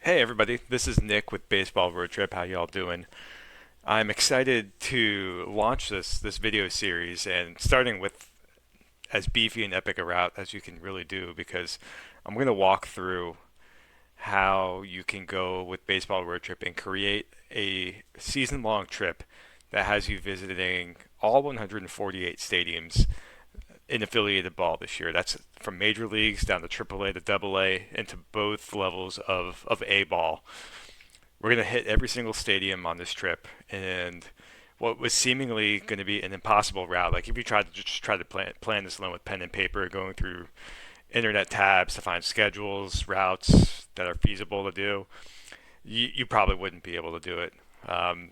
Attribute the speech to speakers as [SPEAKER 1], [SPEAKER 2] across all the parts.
[SPEAKER 1] Hey everybody, this is Nick with Baseball Roadtrip. How y'all doing? I'm excited to launch this video series and starting with as beefy and epic a route as you can really do because I'm going to walk through how you can go with Baseball Roadtrip and create a season-long trip that has you visiting all 148 stadiums in affiliated ball this year. That's from major leagues down to AAA to AA into both levels of A ball. We're going to hit every single stadium on this trip, and what was seemingly going to be an impossible route, like if you tried to just try to plan this alone with pen and paper, going through internet tabs to find schedules, routes that are feasible to do, you probably wouldn't be able to do it. Um,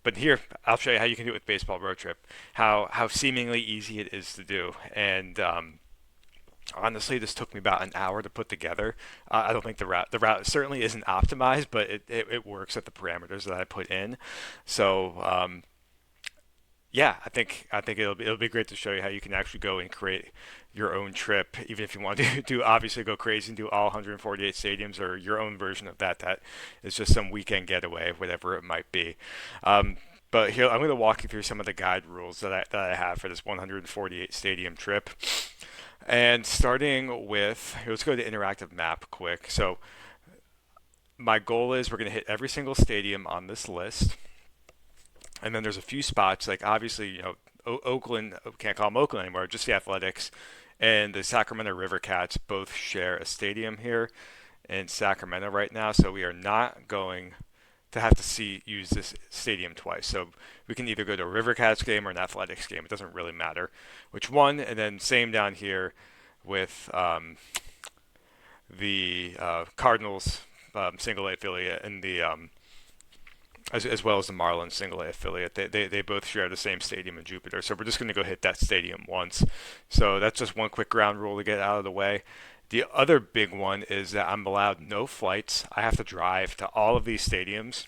[SPEAKER 1] but here, I'll show you how you can do it with Baseball Road Trip, how seemingly easy it is to do, and honestly, this took me about an hour to put together. I don't think the route certainly isn't optimized, but it works at the parameters that I put in. So yeah, I think it'll be great to show you how you can actually go and create your own trip, even if you want to do obviously go crazy and do all 148 stadiums or your own version of that. That is just some weekend getaway, whatever it might be. But here I'm going to walk you through some of the guide rules that I have for this 148 stadium trip. And starting with, let's go to interactive map quick. So my goal is we're going to hit every single stadium on this list, and then there's a few spots like obviously Oakland, can't call them Oakland anymore, just the Athletics and the Sacramento River Cats both share a stadium here in Sacramento right now, so we are not going to have to use this stadium twice. So we can either go to a River Cats game or an Athletics game. It doesn't really matter which one. And then same down here with the Cardinals single A affiliate and the as well as the Marlins single A affiliate. They both share the same stadium in Jupiter. So we're just going to go hit that stadium once. So that's just one quick ground rule to get out of the way. The other big one is that I'm allowed no flights. I have to drive to all of these stadiums.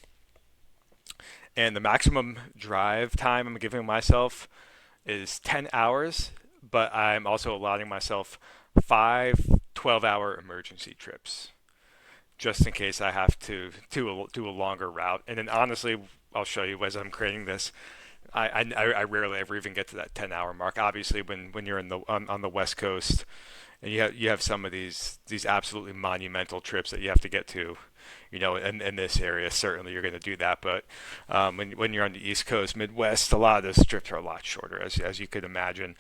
[SPEAKER 1] And the maximum drive time I'm giving myself is 10 hours, but I'm also allowing myself five 12-hour emergency trips just in case I have to do a longer route. And then honestly, I'll show you as I'm creating this. I rarely ever even get to that 10-hour mark. Obviously, when you're on the West Coast, and you have some of these absolutely monumental trips that you have to get to, in this area, certainly you're going to do that. But when you're on the East Coast, Midwest, a lot of those trips are a lot shorter, as you could imagine.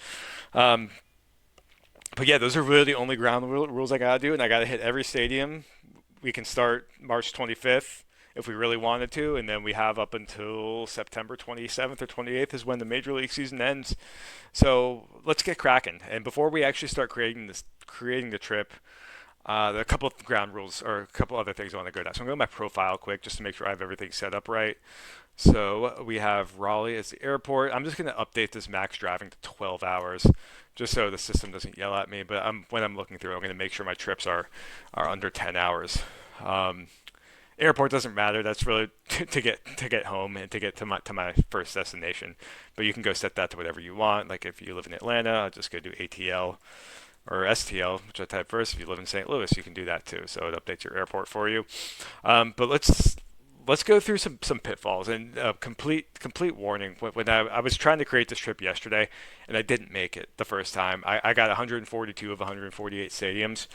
[SPEAKER 1] Um, but yeah, those are really the only ground rules I gotta do, and I gotta hit every stadium. We can start March 25th if we really wanted to, and then we have up until September 27th or 28th is when the major league season ends. So let's get cracking. And before we actually start creating the trip, there are a couple of ground rules or a couple other things I want to go down. So I'm going to my profile quick just to make sure I have everything set up right. So we have Raleigh as the airport. I'm just going to update this max driving to 12 hours just so the system doesn't yell at me. But when I'm looking through, I'm going to make sure my trips are under 10 hours. Um, Airport doesn't matter. That's really to get home and to get to my first destination. But you can go set that to whatever you want. Like if you live in Atlanta, I'll just go do ATL or STL, which I type first. If you live in St. Louis, you can do that too. So it updates your airport for you. But let's go through some pitfalls and complete warning. When I was trying to create this trip yesterday, and I didn't make it the first time, I got 142 of 148 stadiums,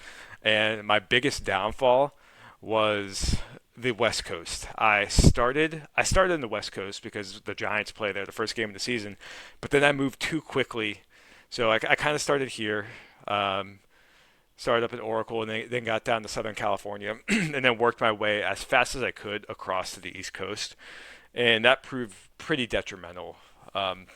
[SPEAKER 1] and my biggest downfall was the West Coast. I started in the West Coast because the Giants play there the first game of the season, but then I moved too quickly, so I kind of started here. Um, Started up in Oracle and then got down to Southern California and then worked my way as fast as I could across to the East Coast. And that proved pretty detrimental um,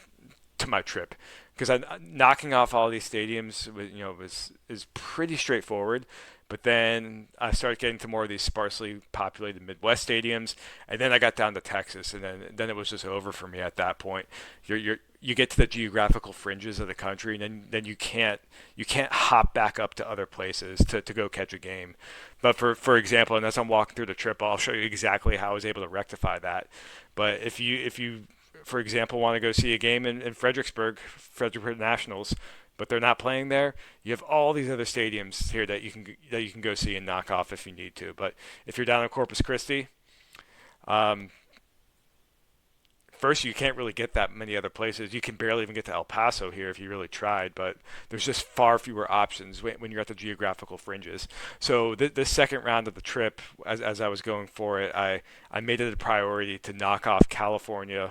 [SPEAKER 1] to my trip because knocking off all these stadiums was is pretty straightforward. But then I started getting to more of these sparsely populated Midwest stadiums, and then I got down to Texas, and then it was just over for me at that point. You get to the geographical fringes of the country, and then you can't hop back up to other places to go catch a game. But for example, and as I'm walking through the trip, I'll show you exactly how I was able to rectify that. But if you for example, want to go see a game in Fredericksburg Nationals, but they're not playing there, you have all these other stadiums here that you can go see and knock off if you need to. But if you're down in Corpus Christi, um, first, you can't really get that many other places. You can barely even get to El Paso here if you really tried, but there's just far fewer options when you're at the geographical fringes. So the second round of the trip, as I was going for it, I made it a priority to knock off California,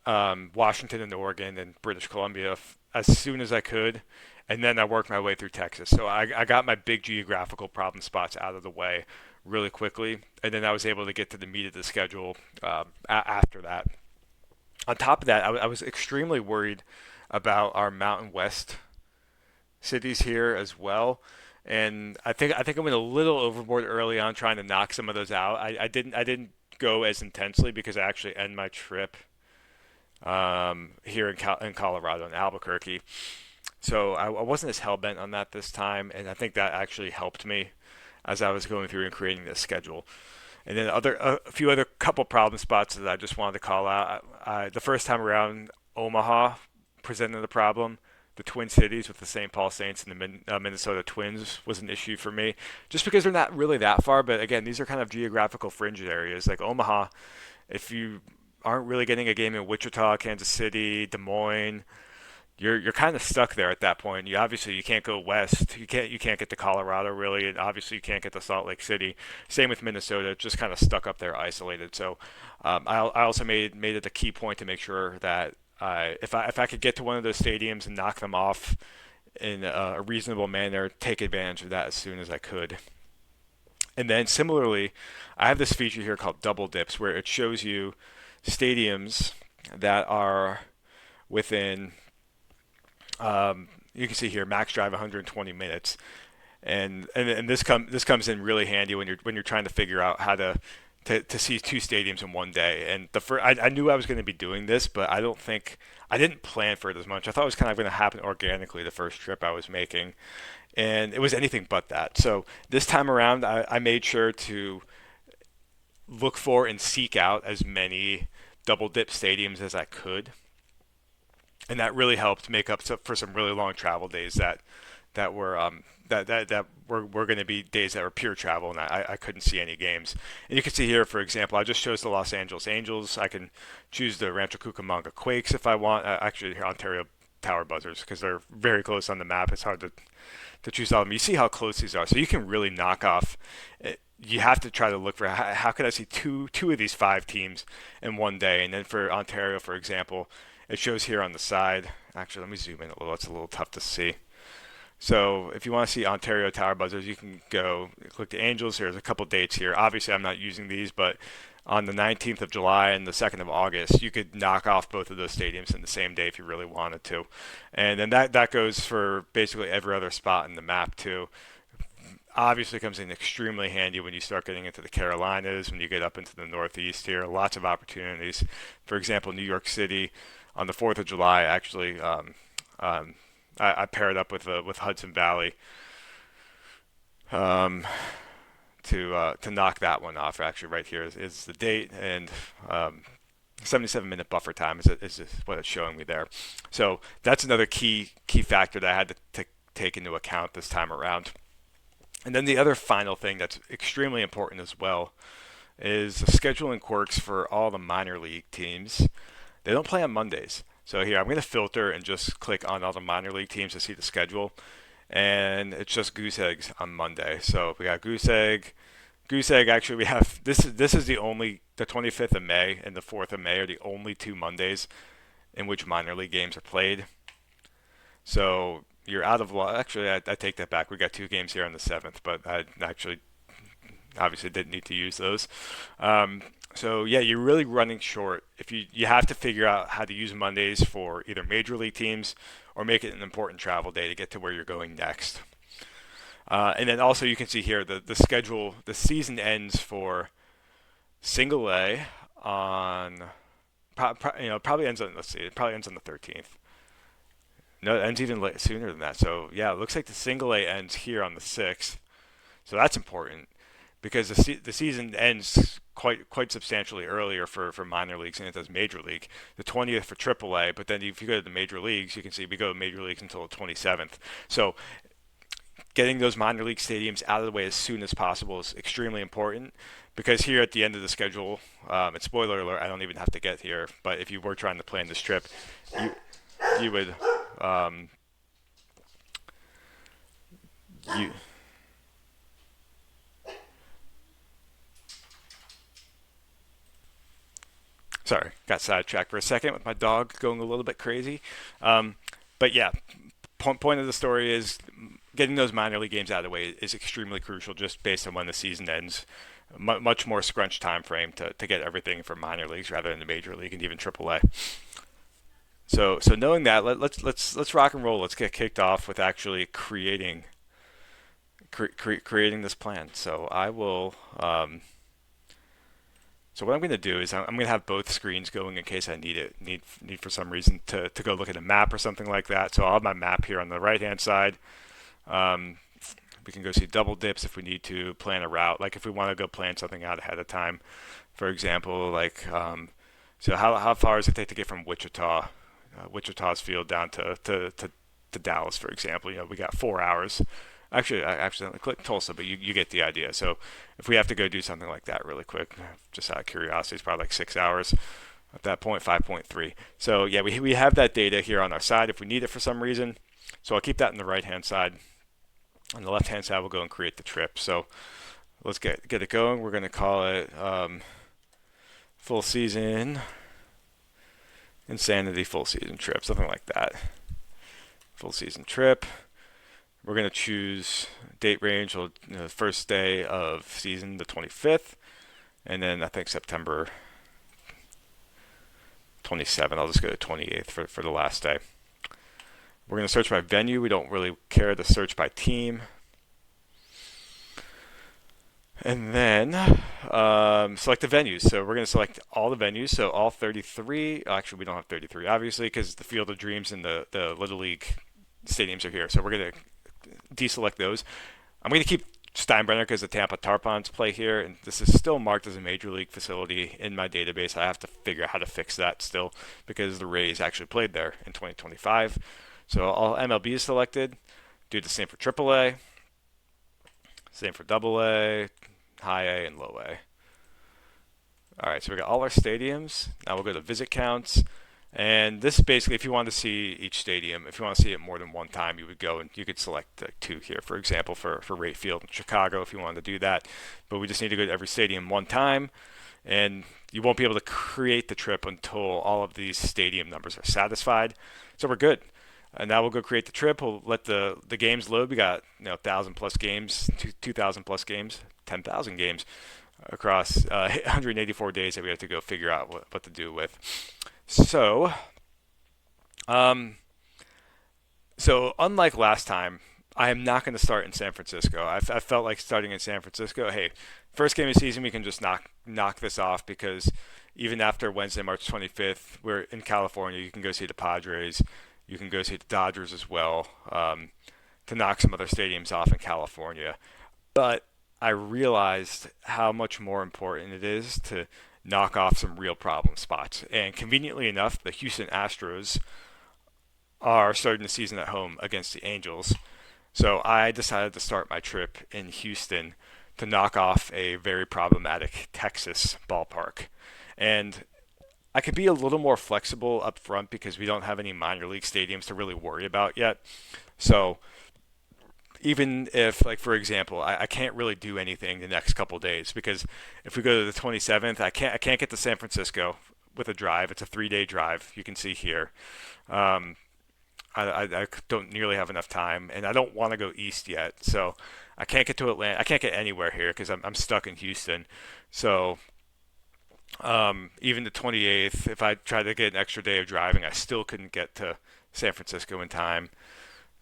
[SPEAKER 1] Washington and Oregon and British Columbia as soon as I could, and then I worked my way through Texas. So I got my big geographical problem spots out of the way really quickly, and then I was able to get to the meat of the schedule after that. On top of that, I was extremely worried about our Mountain West cities here as well. And I think I went a little overboard early on trying to knock some of those out. I didn't go as intensely because I actually end my trip here in Colorado in Albuquerque. So I wasn't as hell bent on that this time, and I think that actually helped me as I was going through and creating this schedule. And then a few other couple problem spots that I just wanted to call out. The first time around, Omaha presented a problem. The Twin Cities with the St. Paul Saints and the Minnesota Twins was an issue for me, just because they're not really that far. But again, these are kind of geographical fringe areas. Like Omaha, if you aren't really getting a game in Wichita, Kansas City, Des Moines, you're kind of stuck there at that point. You can't go west. You can't get to Colorado really, and obviously you can't get to Salt Lake City. Same with Minnesota, it's just kind of stuck up there, isolated. So I also made it a key point to make sure that if I could get to one of those stadiums and knock them off in a reasonable manner, take advantage of that as soon as I could. And then similarly, I have this feature here called Double Dips, where it shows you stadiums that are within you can see here max drive 120 minutes, and this comes in really handy when you're trying to figure out how to see two stadiums in one day. And I knew I was going to be doing this, but I didn't plan for it as much. I thought it was kind of going to happen organically the first trip I was making, and it was anything but that. So this time around, I made sure to look for and seek out as many double dip stadiums as I could, and that really helped make up for some really long travel days that were were going to be days that were pure travel, and I couldn't see any games. And you can see here, for example, I just chose the Los Angeles Angels. I can choose the Rancho Cucamonga Quakes if I want. Actually, Ontario Tower Buzzards, because they're very close on the map. It's hard to choose all of them. You see how close these are, so you can really knock off. You have to try to look for how could I see two of these five teams in one day. And then for Ontario, for example, it shows here on the side. Actually, let me zoom in a little. It's a little tough to see. So if you want to see Ontario Tower Buzzers, you can go click the Angels. There's a couple dates here. Obviously, I'm not using these, but on the 19th of July and the 2nd of August, you could knock off both of those stadiums in the same day if you really wanted to. And then that goes for basically every other spot in the map too. Obviously comes in extremely handy when you start getting into the Carolinas, when you get up into the Northeast here. Lots of opportunities. For example, New York City on the 4th of July, actually, I paired up with Hudson Valley to knock that one off. Actually, right here is the date, and 77-minute buffer time is what it's showing me there. So that's another key factor that I had to take into account this time around. And then the other final thing that's extremely important as well is the scheduling quirks for all the minor league teams. They don't play on Mondays. So here I'm going to filter and just click on all the minor league teams to see the schedule. And it's just goose eggs on Monday. So we got goose egg. Goose egg, actually, we have this is the 25th of May and the 4th of May are the only two Mondays in which minor league games are played. So you're out of luck. Actually, I take that back. We got two games here on the 7th, but I actually obviously didn't need to use those. So yeah, you're really running short. If you have to figure out how to use Mondays for either major league teams or make it an important travel day to get to where you're going next. And then also you can see here the schedule. The season ends for Single A on probably ends on, let's see, it probably ends on the 13th. No, it ends even sooner than that. So yeah, it looks like the Single A ends here on the 6th. So that's important. because the season ends quite substantially earlier for minor leagues than it does major league. The 20th for AAA, but then if you go to the major leagues, you can see we go to major leagues until the 27th. So getting those minor league stadiums out of the way as soon as possible is extremely important because here at the end of the schedule, and spoiler alert, I don't even have to get here, but if you were trying to plan this trip, you you would um, you sorry, got sidetracked for a second with my dog going a little bit crazy. Um, but yeah, point of the story is getting those minor league games out of the way is extremely crucial just based on when the season ends. Much more scrunched time frame to get everything from minor leagues rather than the major league and even AAA. So knowing that, let's rock and roll. Let's get kicked off with actually creating this plan. So I will. So what I'm going to do is I'm going to have both screens going in case I need for some reason to go look at a map or something like that. So I'll have my map here on the right hand side. Um, we can go see double dips if we need to plan a route, like if we want to go plan something out ahead of time. For example, like so how far does it take to get from Wichita's field down to Dallas, for example? We got 4 hours. Actually, I accidentally clicked Tulsa, but you get the idea. So if we have to go do something like that really quick, just out of curiosity, it's probably like 6 hours at that point, 5.3. So yeah, we have that data here on our side if we need it for some reason. So I'll keep that on the right hand side. On the left hand side, we'll go and create the trip. So let's get it going. We're going to call it full season insanity full season trip, something like that. Full season trip. We're going to choose date range, first day of season, the 25th, and then I think September 27th. I'll just go to 28th for the last day. We're going to search by venue. We don't really care to search by team. And then select the venues. So we're going to select all the venues. So all 33. Actually, we don't have 33, obviously, because the Field of Dreams and the Little League stadiums are here. So we're going to deselect those. I'm going to keep Steinbrenner because the Tampa Tarpons play here, and this is still marked as a major league facility in my database. I have to figure out how to fix that still because the Rays actually played there in 2025. So all MLB is selected. Do the same for AAA, same for AA, High A, and Low A. All right, so we got all our stadiums. Now we'll go to visit counts. And this basically, if you want to see each stadium, if you want to see it more than one time, you would go and you could select like two here, for example, for Rate Field in Chicago if you wanted to do that. But we just need to go to every stadium one time. And you won't be able to create the trip until all of these stadium numbers are satisfied. So we're good. And now we'll go create the trip. We'll let the games load. We got 1,000 plus games, 2,000 plus games, 10,000 games across 184 days that we have to go figure out what to do with. So, so unlike last time, I am not going to start in San Francisco. I felt like starting in San Francisco. Hey, first game of the season, we can just knock this off because even after Wednesday, March 25th, we're in California. You can go see the Padres. You can go see the Dodgers as well to knock some other stadiums off in California. But I realized how much more important it is to knock off some real problem spots. And conveniently enough, the Houston Astros are starting the season at home against the Angels. So I decided to start my trip in Houston to knock off a very problematic Texas ballpark. And I could be a little more flexible up front because we don't have any minor league stadiums to really worry about yet. So even if, like for example, I can't really do anything the next couple of days because if we go to the 27th, I can't get to San Francisco with a drive. It's a 3-day drive. You can see here. I don't nearly have enough time, and I don't want to go east yet. So I can't get to Atlanta. I can't get anywhere here because I'm stuck in Houston. So even the 28th, if I tried to get an extra day of driving, I still couldn't get to San Francisco in time.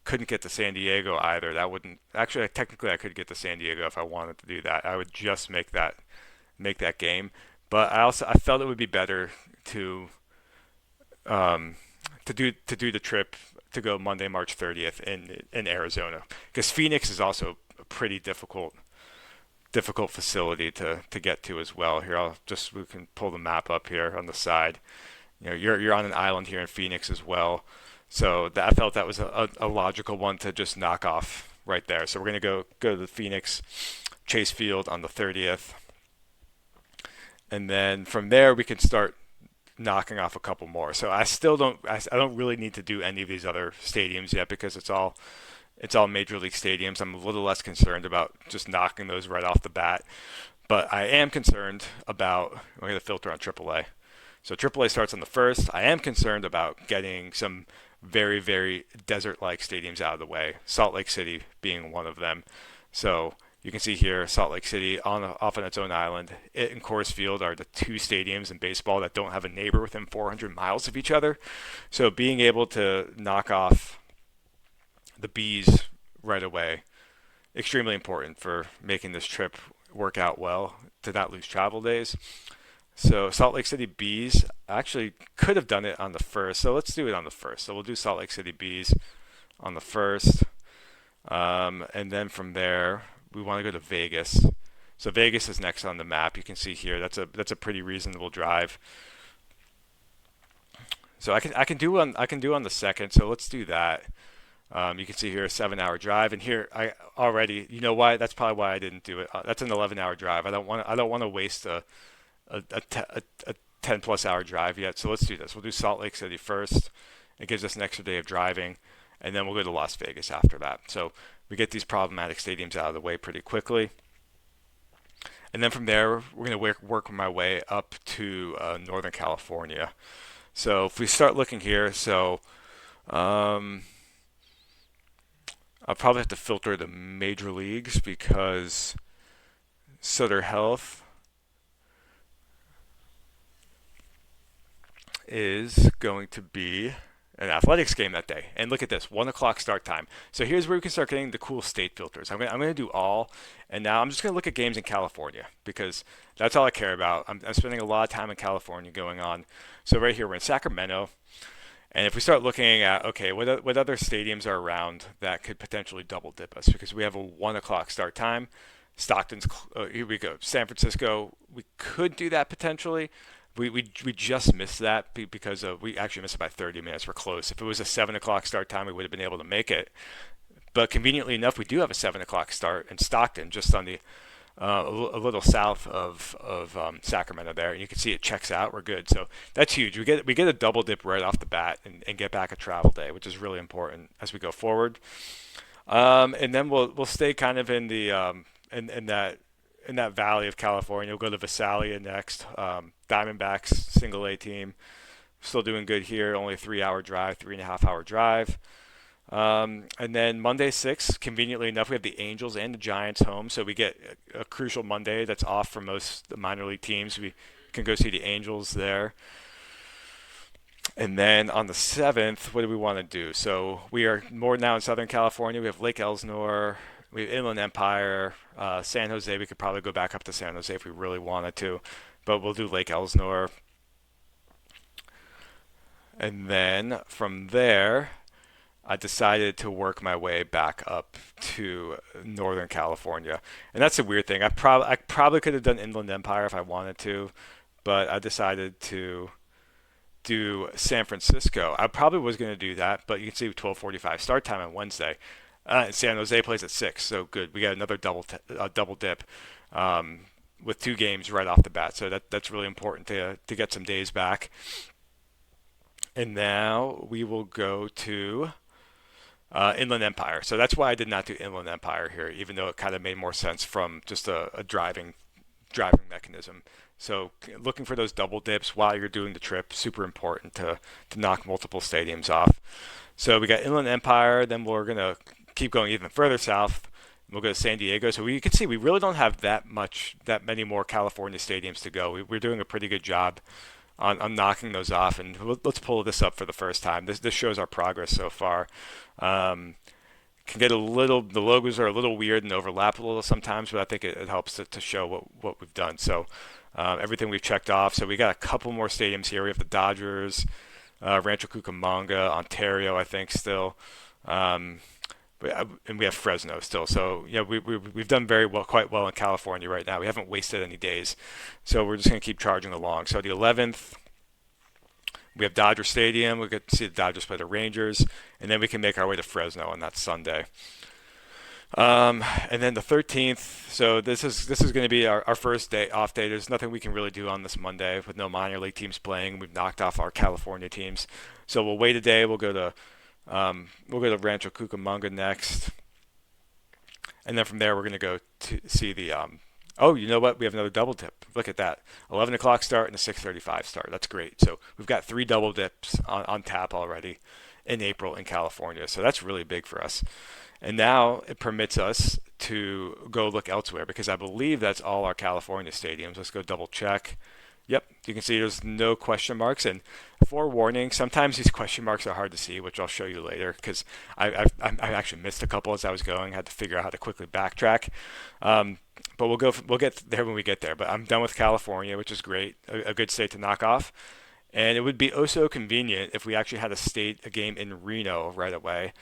[SPEAKER 1] Couldn't get to San Diego either. That wouldn't actually technically I could get to San Diego if I wanted to do that. I would just make that game. But I felt it would be better to to do the trip to go Monday, March 30th in Arizona because Phoenix is also a pretty difficult difficult facility to get to as well. Here, we can pull the map up here on the side. You're on an island here in Phoenix as well, so I felt that was a logical one to just knock off right there. So we're gonna go to the Phoenix Chase Field on the 30th, and then from there we can start knocking off a couple more. So I don't really need to do any of these other stadiums yet because it's all major league stadiums. I'm a little less concerned about just knocking those right off the bat, but I am concerned about we're going to filter on AAA. So AAA starts on the first. I am concerned about getting some very, very desert-like stadiums out of the way. Salt Lake City being one of them. So you can see here, Salt Lake City off on its own island. It and Coors Field are the two stadiums in baseball that don't have a neighbor within 400 miles of each other. So being able to knock off the bees right away, extremely important for making this trip work out well to not lose travel days. So Salt Lake City Bees, I actually could have done it on the first. So let's do it on the first. So we'll do Salt Lake City Bees on the first. And then from there, we want to go to Vegas. So Vegas is next on the map. You can see here that's a pretty reasonable drive. So I can do on the second. So let's do that. You can see here a 7-hour drive, and here I already, you know why? That's probably why I didn't do it. That's an 11-hour drive. I don't want to waste a 10 plus hour drive yet. So let's do this. We'll do Salt Lake City first. It gives us an extra day of driving, and then we'll go to Las Vegas after that. So we get these problematic stadiums out of the way pretty quickly. And then from there, we're going to work my way up to Northern California. So if we start looking here, so I'll probably have to filter the major leagues because Sutter Health is going to be an athletics game that day. And look at this, 1 o'clock start time. So here's where we can start getting the cool state filters. I'm going to do all, and now I'm just going to look at games in California because that's all I care about. I'm spending a lot of time in California going on. So right here, we're in Sacramento. And if we start looking at, okay, what other stadiums are around that could potentially double dip us? Because we have a 1 o'clock start time. Stockton's, here we go. San Francisco, we could do that potentially. We just missed that because we actually missed it by 30 minutes. We're close. If it was a 7 o'clock start time, we would have been able to make it. But conveniently enough, we do have a 7 o'clock start in Stockton, just on the a little south of Sacramento there, and you can see it checks out. We're good, so that's huge. We get a double dip right off the bat and get back a travel day, which is really important as we go forward. And then we'll stay kind of in the in that valley of California. We'll go to Visalia next. Diamondbacks single A team, still doing good here. Only a 3-hour drive, 3.5-hour drive. And then Monday 6, conveniently enough, we have the Angels and the Giants home, so we get a crucial Monday that's off for most the minor league teams. We can go see the Angels there. And then on the 7th, what do we want to do? So we are more now in Southern California. We have Lake Elsinore, we have Inland Empire, San Jose. We could probably go back up to San Jose if we really wanted to, but we'll do Lake Elsinore. And then from there, I decided to work my way back up to Northern California. And that's a weird thing. I probably could have done Inland Empire if I wanted to, but I decided to do San Francisco. I probably was going to do that, but you can see 12:45 start time on Wednesday. And San Jose plays at 6, so good. We got another double dip with 2 games right off the bat. So that's really important to get some days back. And now we will go to Inland Empire. So that's why I did not do Inland Empire here, even though it kind of made more sense from just a driving mechanism. So looking for those double dips while you're doing the trip, super important to knock multiple stadiums off. So we got Inland Empire, then we're going to keep going even further south. We'll go to San Diego. So you can see we really don't have that many more California stadiums to go. We're doing a pretty good job on knocking those off, and let's pull this up for the first time. This shows our progress so far. Can get the logos are a little weird and overlap a little sometimes, but I think it helps to show what we've done. So everything we've checked off. So we got a couple more stadiums here. We have the Dodgers, Rancho Cucamonga, Ontario, I think still. and we have Fresno still. So we've done very well, quite well in California right now. We haven't wasted any days, so we're just going to keep charging along. So the 11th, we have Dodger Stadium. We get to see the Dodgers play the Rangers, and then we can make our way to Fresno on that Sunday. And then the 13th. So this is going to be our first day off day. There's nothing we can really do on this Monday with no minor league teams playing. We've knocked off our California teams, so we'll wait a day. We'll go to Rancho Cucamonga next, and then from there we're going to go to see the. Oh, you know what? We have another double dip. Look at that. 11 o'clock start and a 6:35 start. That's great. So we've got three double dips on tap already in April in California. So that's really big for us. And now it permits us to go look elsewhere because I believe that's all our California stadiums. Let's go double check. Yep, you can see there's no question marks. And forewarning, sometimes these question marks are hard to see, which I'll show you later because I actually missed a couple as I was going. I had to figure out how to quickly backtrack. But we'll get there when we get there. But I'm done with California, which is great, a good state to knock off. And it would be oh so convenient if we actually had a game in Reno right away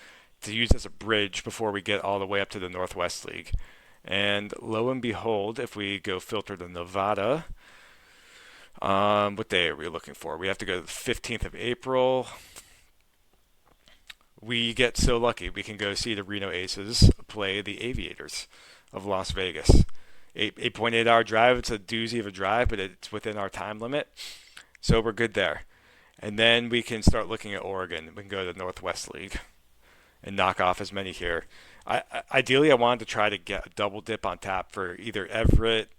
[SPEAKER 1] to use as a bridge before we get all the way up to the Northwest League. And lo and behold, if we go filter to Nevada, what day are we looking for? We have to go to the 15th of April. We get so lucky. We can go see the Reno Aces play the Aviators of Las Vegas. 8.8 hour drive. It's a doozy of a drive, but it's within our time limit. So we're good there. And then we can start looking at Oregon. We can go to the Northwest League and knock off as many here. Ideally, I wanted to try to get a double dip on tap for either Everett,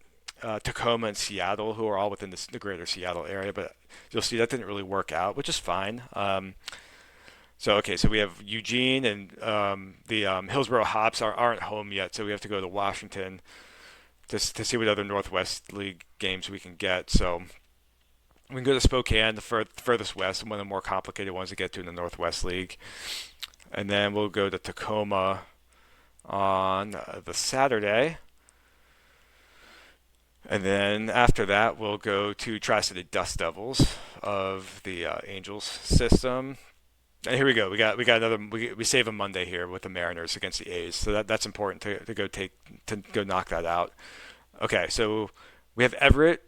[SPEAKER 1] Tacoma, and Seattle, who are all within the greater Seattle area. But you'll see that didn't really work out, which is fine. So we have Eugene and the Hillsborough Hops aren't home yet, so we have to go to Washington to see what other Northwest League games we can get. So we can go to Spokane, the furthest west, and one of the more complicated ones to get to in the Northwest League. And then we'll go to Tacoma on the Saturday. And then after that, we'll go to Tri-City Dust Devils of the Angels system. And here we go. We got another. We save a Monday here with the Mariners against the A's. So that's important to go knock that out. Okay, so we have Everett.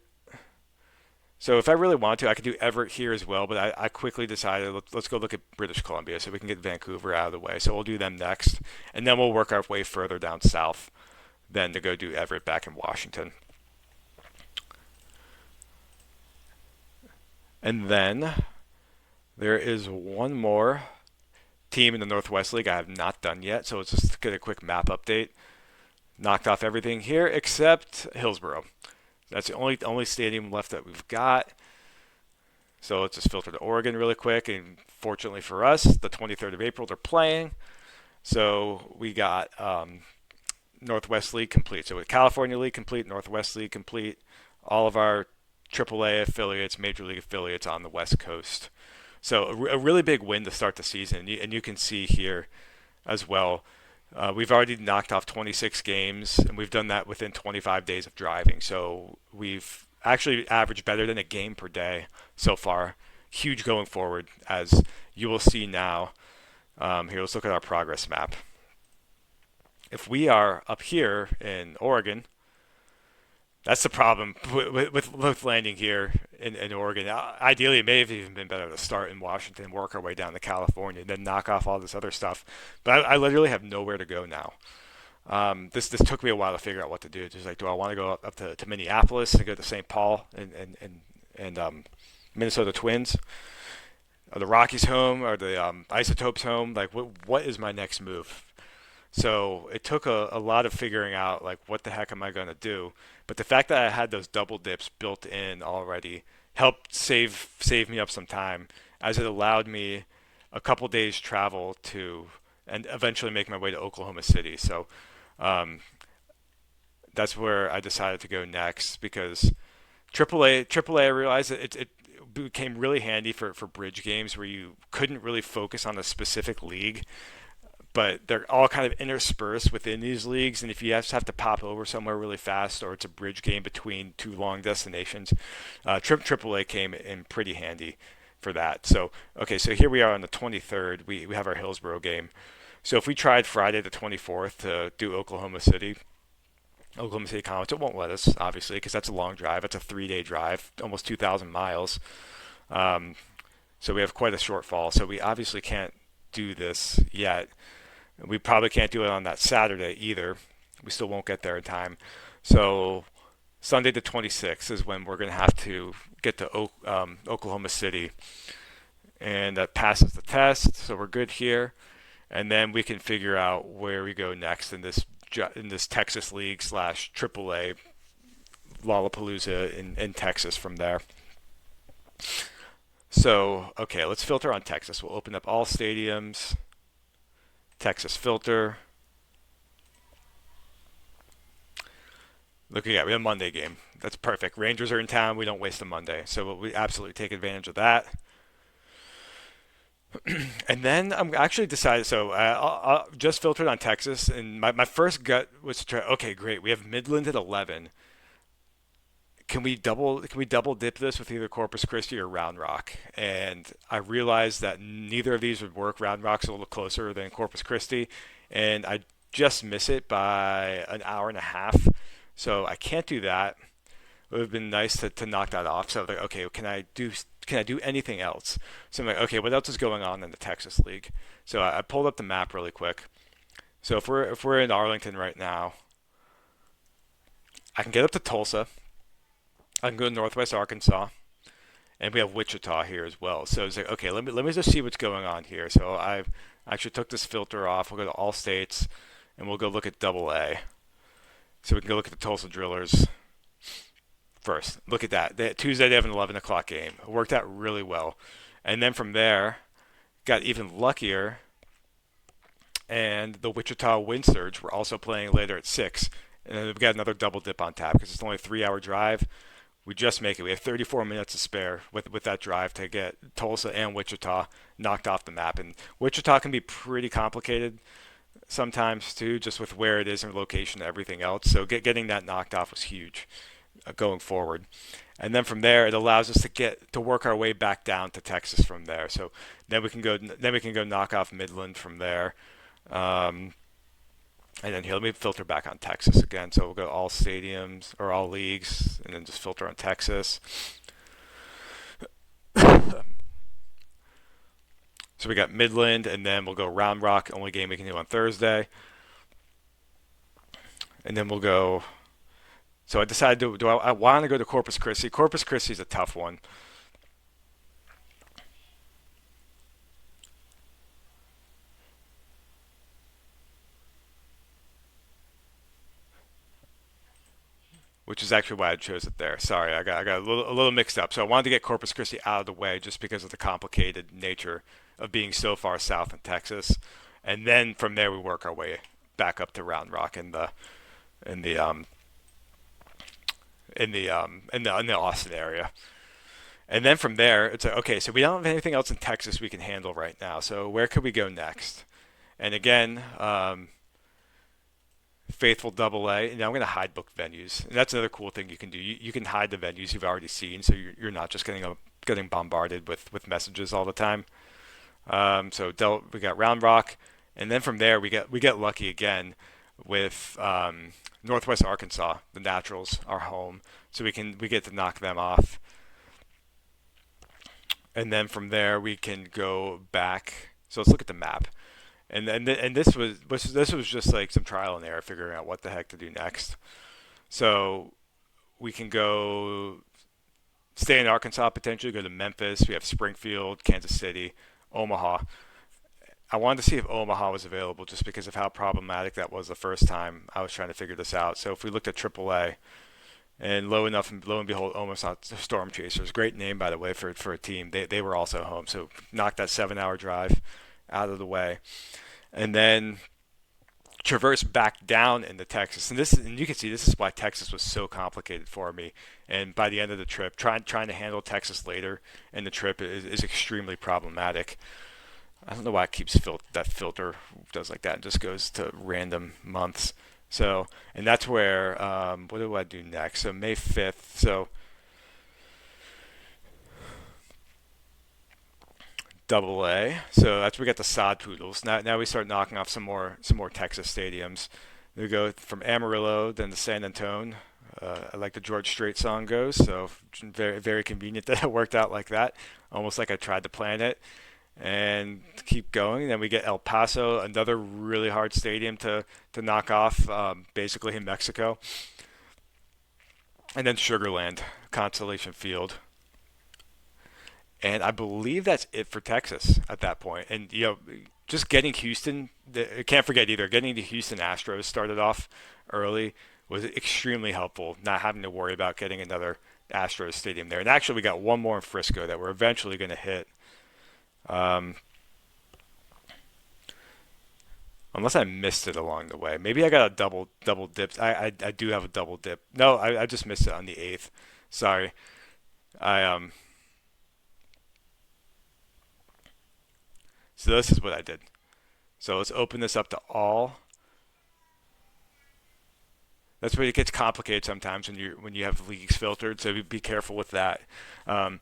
[SPEAKER 1] So if I really want to, I could do Everett here as well. But I quickly decided let's go look at British Columbia so we can get Vancouver out of the way. So we'll do them next, and then we'll work our way further down south, then to go do Everett back in Washington. And then there is one more team in the Northwest League I have not done yet, so let's just get a quick map update. Knocked off everything here except Hillsborough. That's the only stadium left that we've got. So let's just filter to Oregon really quick. And fortunately for us, the 23rd of April they're playing. So we got Northwest League complete. So with California League complete, Northwest League complete, all of our AAA affiliates, Major League affiliates on the West Coast. So a really big win to start the season. And you can see here as well. We've already knocked off 26 games, and we've done that within 25 days of driving. So we've actually averaged better than a game per day so far. Huge going forward, as you will see now. Here, let's look at our progress map. If we are up here in Oregon, that's the problem with landing here in Oregon. Ideally, it may have even been better to start in Washington, work our way down to California, and then knock off all this other stuff. But I literally have nowhere to go now. This took me a while to figure out what to do. Just like, do I want to go up to Minneapolis and go to St. Paul and Minnesota Twins? Are the Rockies home? Are the Isotopes home? Like, what is my next move? So it took a lot of figuring out, like, what the heck am I going to do? But the fact that I had those double dips built in already helped save me up some time, as it allowed me a couple days travel to and eventually make my way to Oklahoma City. So that's where I decided to go next, because AAA I realized that it became really handy for bridge games where you couldn't really focus on a specific league, but they're all kind of interspersed within these leagues. And if you just have to pop over somewhere really fast, or it's a bridge game between two long destinations, AAA came in pretty handy for that. So, okay, so here we are on the 23rd. We have our Hillsborough game. So if we tried Friday the 24th to do Oklahoma City College, it won't let us, obviously, because that's a long drive. It's a 3 day drive, almost 2,000 miles. Um, so we have quite a shortfall. So we obviously can't do this yet. We probably can't do it on that Saturday either. We still won't get there in time. So Sunday the 26th is when we're going to have to get to Oklahoma City, and that passes the test. So we're good here, and then we can figure out where we go next in this Texas League slash AAA Lollapalooza in Texas from there. So okay, let's filter on Texas. We'll open up all stadiums, Texas filter. Looking at we have a Monday game. That's perfect. Rangers are in town. We don't waste a Monday, so we absolutely take advantage of that. And then I'm actually decided. So I'll just filtered on Texas, and my first gut was to try. Okay, great. We have Midland at 11. Can we double dip this with either Corpus Christi or Round Rock? And I realized that neither of these would work. Round Rock's a little closer than Corpus Christi, and I just miss it by an hour and a half. So I can't do that. It would have been nice to knock that off. So I was like, okay, can I do anything else? So I'm like, okay, what else is going on in the Texas League? So I pulled up the map really quick. So if we're in Arlington right now, I can get up to Tulsa. I can go to Northwest Arkansas, and we have Wichita here as well. So it's like, okay, let me just see what's going on here. So I actually took this filter off. We'll go to all states, and we'll go look at Double A. So we can go look at the Tulsa Drillers first. Look at that. Tuesday they have an 11 o'clock game. It worked out really well. And then from there, got even luckier, and the Wichita Wind Surge were also playing later at 6. And then we've got another double dip on tap because it's only a 3 hour drive. We just make it. We have 34 minutes to spare with that drive to get Tulsa and Wichita knocked off the map. And Wichita can be pretty complicated sometimes too, just with where it is and location and everything else. So getting that knocked off was huge going forward. And then from there, it allows us to work our way back down to Texas from there. So then we can go knock off Midland from there. Um, and then here, let me filter back on Texas again. So we'll go all stadiums or all leagues, and then just filter on Texas. So we got Midland, and then we'll go Round Rock, only game we can do on Thursday. And then we'll go. So I decided, I want to go to Corpus Christi? Corpus Christi is a tough one. Which is actually why I chose it there. Sorry, I got a little mixed up. So I wanted to get Corpus Christi out of the way just because of the complicated nature of being so far south in Texas, and then from there we work our way back up to Round Rock in the in the Austin area, and then from there it's like, okay, so we don't have anything else in Texas we can handle right now. So where could we go next? And again, faithful double A. And I'm going to hide book venues. And that's another cool thing you can do. You can hide the venues you've already seen, so you're not just getting bombarded with messages all the time. We got Round Rock, and then from there we get lucky again with Northwest Arkansas. The Naturals are home, so we get to knock them off. And then from there we can go back. So let's look at the map. And this was just like some trial and error figuring out what the heck to do next. So we can go stay in Arkansas potentially, go to Memphis. We have Springfield, Kansas City, Omaha. I wanted to see if Omaha was available just because of how problematic that was the first time I was trying to figure this out. So if we looked at AAA, and lo and behold, Omaha Storm Chasers, great name by the way for a team. They were also home, so knocked that 7 hour drive out of the way, and then traverse back down into Texas. And you can see this is why Texas was so complicated for me. And by the end of the trip, trying to handle Texas later in the trip is extremely problematic. I don't know why it keeps that filter does like that and just goes to random months. So, and that's where what do I do next? So May 5th. So Double A. So that's where we got the sod poodles. Now we start knocking off some more Texas stadiums. We go from Amarillo, then to San Antonio. I like the George Strait song goes, so very very convenient that it worked out like that. Almost like I tried to plan it, and keep going. Then we get El Paso, another really hard stadium to knock off, basically in Mexico, and then Sugarland, Constellation Field. And I believe that's it for Texas at that point. And just getting Houston, I can't forget either. Getting the Houston Astros started off early was extremely helpful. Not having to worry about getting another Astros stadium there. And actually, we got one more in Frisco that we're eventually going to hit. Um, Unless I missed it along the way. Maybe I got a double dip. I do have a double dip. No, I just missed it on the 8th. Sorry. I So this is what I did. So let's open this up to all. That's where it gets complicated sometimes when you have leagues filtered. So be careful with that. Um,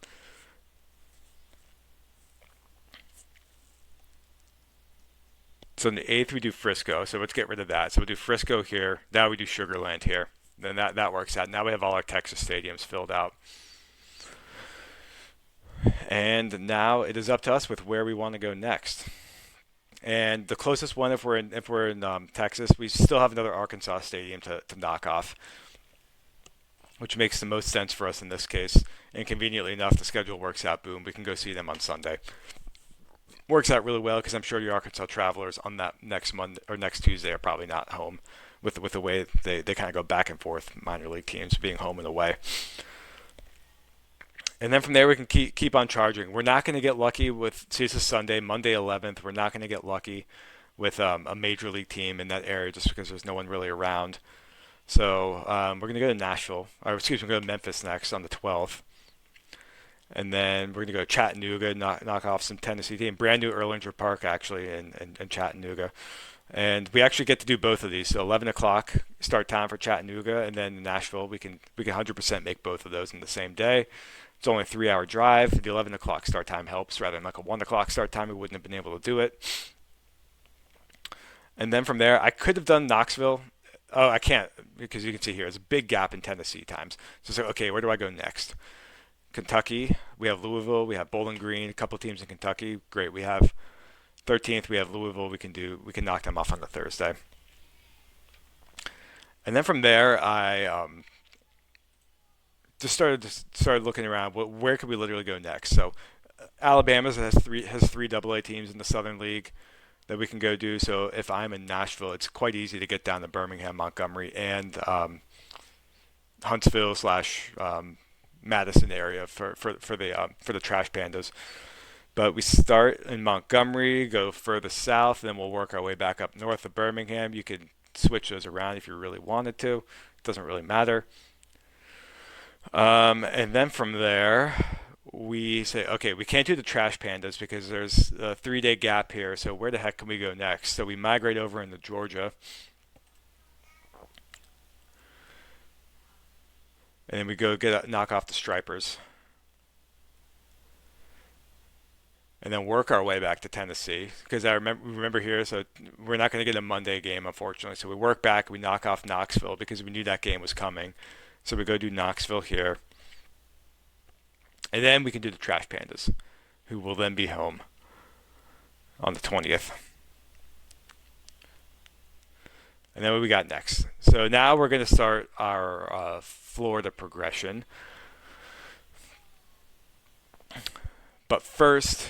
[SPEAKER 1] so on the 8th we do Frisco. So let's get rid of that. So we'll do Frisco here. Now we do Sugarland here. Then that works out. Now we have all our Texas stadiums filled out. And now it is up to us with where we want to go next. And the closest one, if we're in Texas, we still have another Arkansas stadium to knock off, which makes the most sense for us in this case. And conveniently enough, the schedule works out. Boom, we can go see them on Sunday. Works out really well because I'm sure the Arkansas Travelers on that next Monday or next Tuesday are probably not home with the way they kind of go back and forth, minor league teams being home and away. And then from there we can keep on charging. We're not going to get lucky with, see, this is Sunday, Monday 11th. We're not going to get lucky with a major league team in that area just because there's no one really around. So we're going to go to Nashville, or excuse me, we're going to go to Memphis next on the 12th. And then we're going to go to Chattanooga, knock off some Tennessee team. Brand new Erlanger Park, actually, in Chattanooga. And we actually get to do both of these. So 11 o'clock start time for Chattanooga, and then in Nashville, we can 100% make both of those in the same day. It's only a 3-hour drive. The 11 o'clock start time helps rather than like a 1 o'clock start time. We wouldn't have been able to do it. And then from there, I could have done Knoxville. Oh, I can't because you can see here, there's a big gap in Tennessee times. So it's like, okay, where do I go next? Kentucky. We have Louisville. We have Bowling Green. A couple teams in Kentucky. Great. We have 13th. We have Louisville. We can knock them off on the Thursday. And then from there, I just started looking around. Where could we literally go next? So Alabama has three AA teams in the Southern League that we can go do. So if I'm in Nashville, it's quite easy to get down to Birmingham, Montgomery, and Huntsville slash Madison area for the Trash Pandas. But we start in Montgomery, go further south, and then we'll work our way back up north of Birmingham. You could switch those around if you really wanted to. It doesn't really matter. And then from there, we say, okay, we can't do the Trash Pandas because there's a 3-day gap here. So where the heck can we go next? So we migrate over into Georgia. And then we go knock off the Stripers. And then work our way back to Tennessee. Because I remember here, so we're not going to get a Monday game, unfortunately. So we work back, we knock off Knoxville because we knew that game was coming. So we go do Knoxville here. And then we can do the Trash Pandas, who will then be home on the 20th. And then what we got next? So now we're going to start our Florida progression. But first,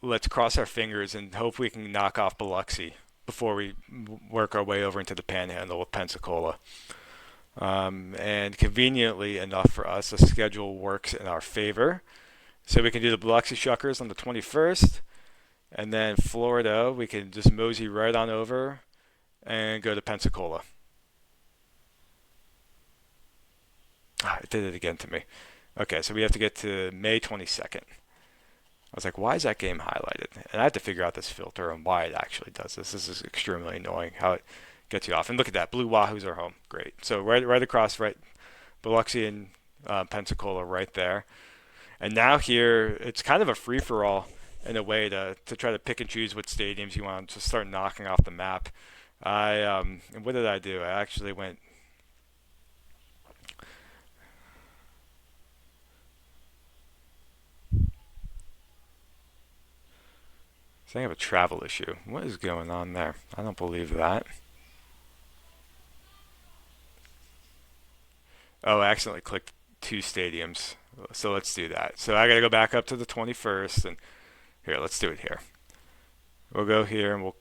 [SPEAKER 1] let's cross our fingers and hope we can knock off Biloxi before we work our way over into the Panhandle with Pensacola. And conveniently enough for us, the schedule works in our favor. So we can do the Biloxi Shuckers on the 21st. And then Florida, we can just mosey right on over and go to Pensacola. It did it again to me. Okay, so we have to get to May 22nd. I was like, why is that game highlighted? And I had to figure out this filter and why it actually does this. This is extremely annoying how it gets you off. And look at that. Blue Wahoos are home. Great. So right across, right, Biloxi and Pensacola right there. And now here, it's kind of a free-for-all. in a way to try to pick and choose what stadiums you want to start knocking off the map. And what did I do? I actually went. I have a travel issue. What is going on there? I don't believe that. Oh, I accidentally clicked two stadiums. So let's do that. So I got to go back up to the 21st, and here, let's do it here. We'll go here, and we'll.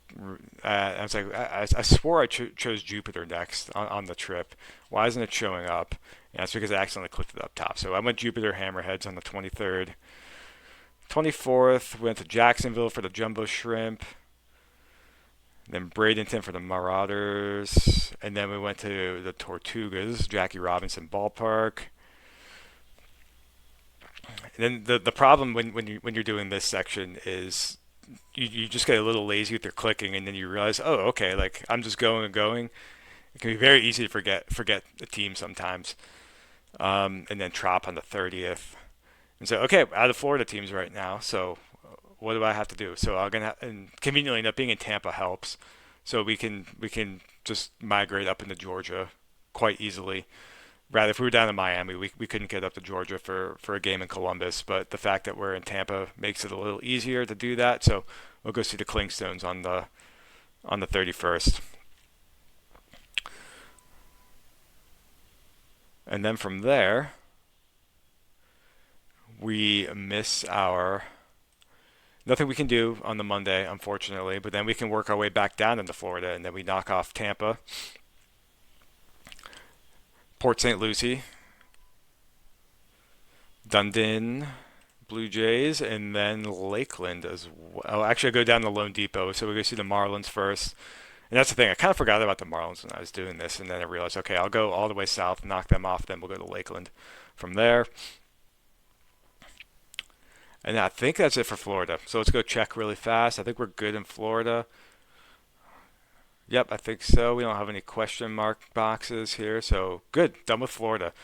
[SPEAKER 1] I was like, I swore I chose Jupiter next on the trip. Why isn't it showing up? And that's because I accidentally clicked it up top. So I went Jupiter Hammerheads on the 23rd. 24th, went to Jacksonville for the Jumbo Shrimp. Then Bradenton for the Marauders. And then we went to the Tortugas, Jackie Robinson Ballpark. And then the problem when you're doing this section is you just get a little lazy with your clicking, and then you realize, oh, okay, like I'm just going and going. It can be very easy to forget the team sometimes, and then Trop on the 30th. And so, okay, out of Florida teams right now. So what do I have to do? So I'm gonna and conveniently enough, being in Tampa helps. So we can just migrate up into Georgia quite easily. Rather, if we were down in Miami, we couldn't get up to Georgia for a game in Columbus. But the fact that we're in Tampa makes it a little easier to do that. So we'll go see the Clingstones on the 31st. And then from there, we miss our nothing we can do on the Monday, unfortunately. But then we can work our way back down into Florida, and then we knock off Tampa, Port St. Lucie, Dundon, Blue Jays, and then Lakeland as well. Oh, actually, I go down to Lone Depot, so we go see the Marlins first. And that's the thing. I kind of forgot about the Marlins when I was doing this, and then I realized, okay, I'll go all the way south, knock them off, then we'll go to Lakeland from there. And I think that's it for Florida. So let's go check really fast. I think we're good in Florida. Yep, I think so. We don't have any question mark boxes here. So good, done with Florida.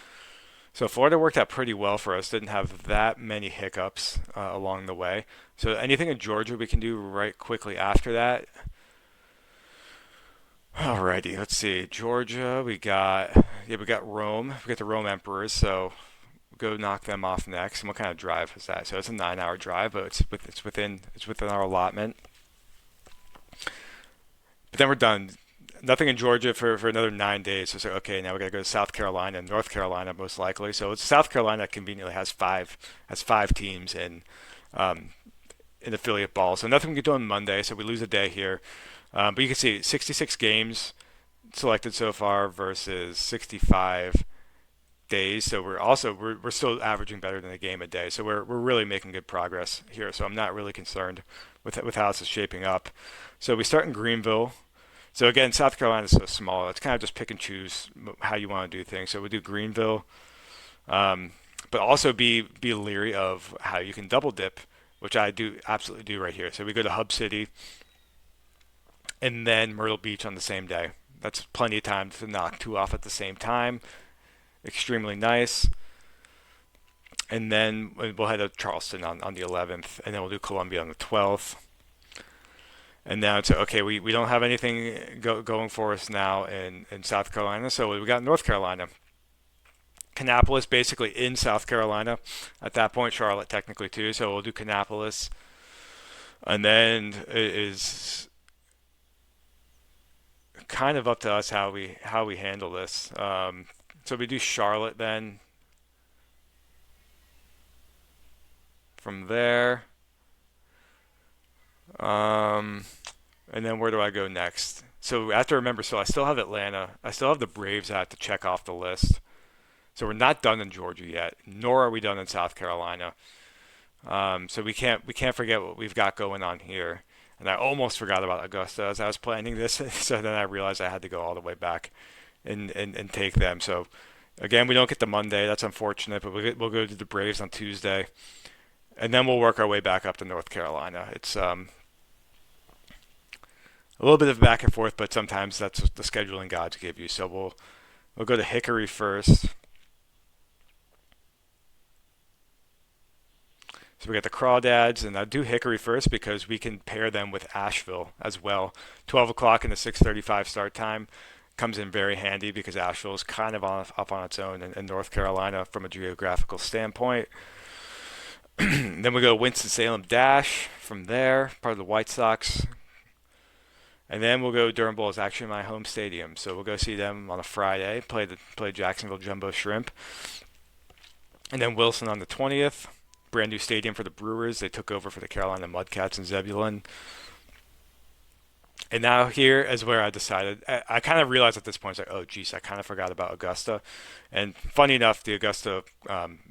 [SPEAKER 1] So Florida worked out pretty well for us. Didn't have that many hiccups along the way. So anything in Georgia we can do right quickly after that. Alrighty, let's see. Georgia, we got Rome. We got the Rome Emperors. So go knock them off next. And what kind of drive is that? So it's a 9-hour drive, but it's within our allotment. But then we're done. Nothing in Georgia for another 9 days. So it's like, okay, now we got to go to South Carolina and North Carolina most likely. So it's South Carolina conveniently has five teams um, in affiliate ball. So nothing we can do on Monday. So we lose a day here. But you can see 66 games selected so far versus 65 days. So we're still averaging better than a game a day. So we're really making good progress here. So I'm not really concerned with how this is shaping up. So we start in Greenville. So again, South Carolina is so small. It's kind of just pick and choose how you want to do things. So we do Greenville, but also be leery of how you can double dip, which I do absolutely do right here. So we go to Hub City and then Myrtle Beach on the same day. That's plenty of time to knock two off at the same time. Extremely nice. And then we'll head to Charleston on the 11th, and then we'll do Columbia on the 12th. And now it's okay. We don't have anything going for us now in South Carolina, so we got North Carolina. Kannapolis basically in South Carolina. At that point, Charlotte technically too. So we'll do Kannapolis, and then it is kind of up to us how we handle this. So we do Charlotte then. From there, um, and then where do I go next? So I have to remember. So I still have Atlanta. I still have the Braves I have to check off the list. So we're not done in Georgia yet, nor are we done in South Carolina. So we can't forget what we've got going on here. And I almost forgot about Augusta as I was planning this. So then I realized I had to go all the way back and take them. So again, we don't get the Monday. That's unfortunate, but we'll go to the Braves on Tuesday. And then we'll work our way back up to North Carolina. It's a little bit of back and forth, but sometimes that's what the scheduling gods give you. So we'll go to Hickory first. So we got the Crawdads, and I'll do Hickory first because we can pair them with Asheville as well. 12 o'clock and the 6:35 start time comes in very handy because Asheville is kind of up on its own in North Carolina from a geographical standpoint. Then we go Winston-Salem Dash from there, part of the White Sox. And then we'll go Durham Bulls, actually my home stadium. So we'll go see them on a Friday, play Jacksonville Jumbo Shrimp. And then Wilson on the 20th. Brand new stadium for the Brewers. They took over for the Carolina Mudcats and Zebulon. And now here is where I decided. I kind of realized at this point, it's like, oh, geez, I kind of forgot about Augusta. And funny enough, the Augusta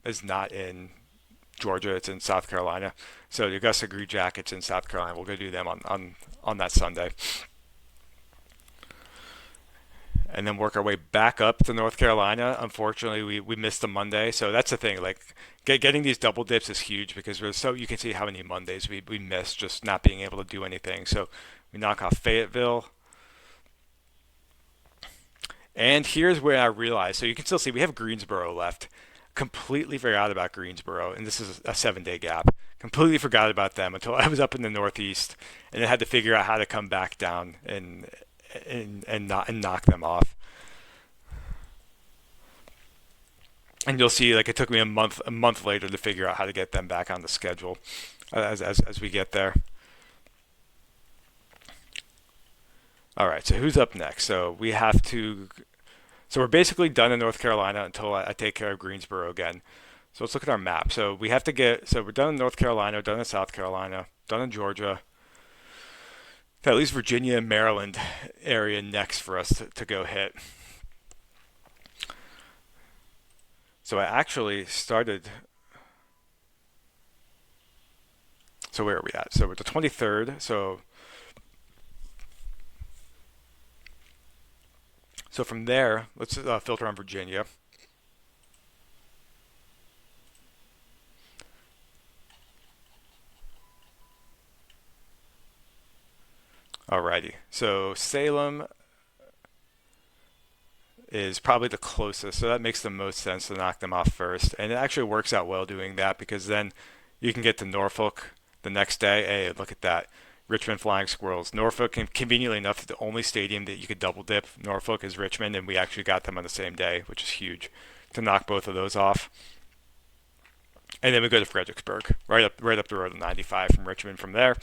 [SPEAKER 1] is not in Georgia. It's in South Carolina. So the Augusta Green Jackets in South Carolina. We'll go do them on that Sunday. And then work our way back up to North Carolina. Unfortunately, we missed a Monday, so that's the thing. Like getting these double dips is huge because you can see how many Mondays we missed just not being able to do anything. So we knock off Fayetteville, and here's where I realized. So you can still see we have Greensboro left. Completely forgot about Greensboro, and this is a 7-day gap. Completely forgot about them until I was up in the Northeast, and I had to figure out how to come back down and knock them off. And you'll see, like it took me a month later to figure out how to get them back on the schedule as we get there. All right, so who's up next? So we have to. So we're basically done in North Carolina until I take care of Greensboro again. So let's look at our map. So we have to get. So we're done in North Carolina, done in South Carolina, done in Georgia. At least Virginia and Maryland area next for us to go hit. So I actually started. So where are we at? So we're the 23rd. So from there, let's filter on Virginia. Alrighty. So Salem is probably the closest, so that makes the most sense to knock them off first. And it actually works out well doing that because then you can get to Norfolk the next day. Hey, look at that. Richmond Flying Squirrels. Norfolk, conveniently enough, the only stadium that you could double dip Norfolk is Richmond, and we actually got them on the same day, which is huge to knock both of those off. And then we go to Fredericksburg, right up the road on 95 from Richmond from there.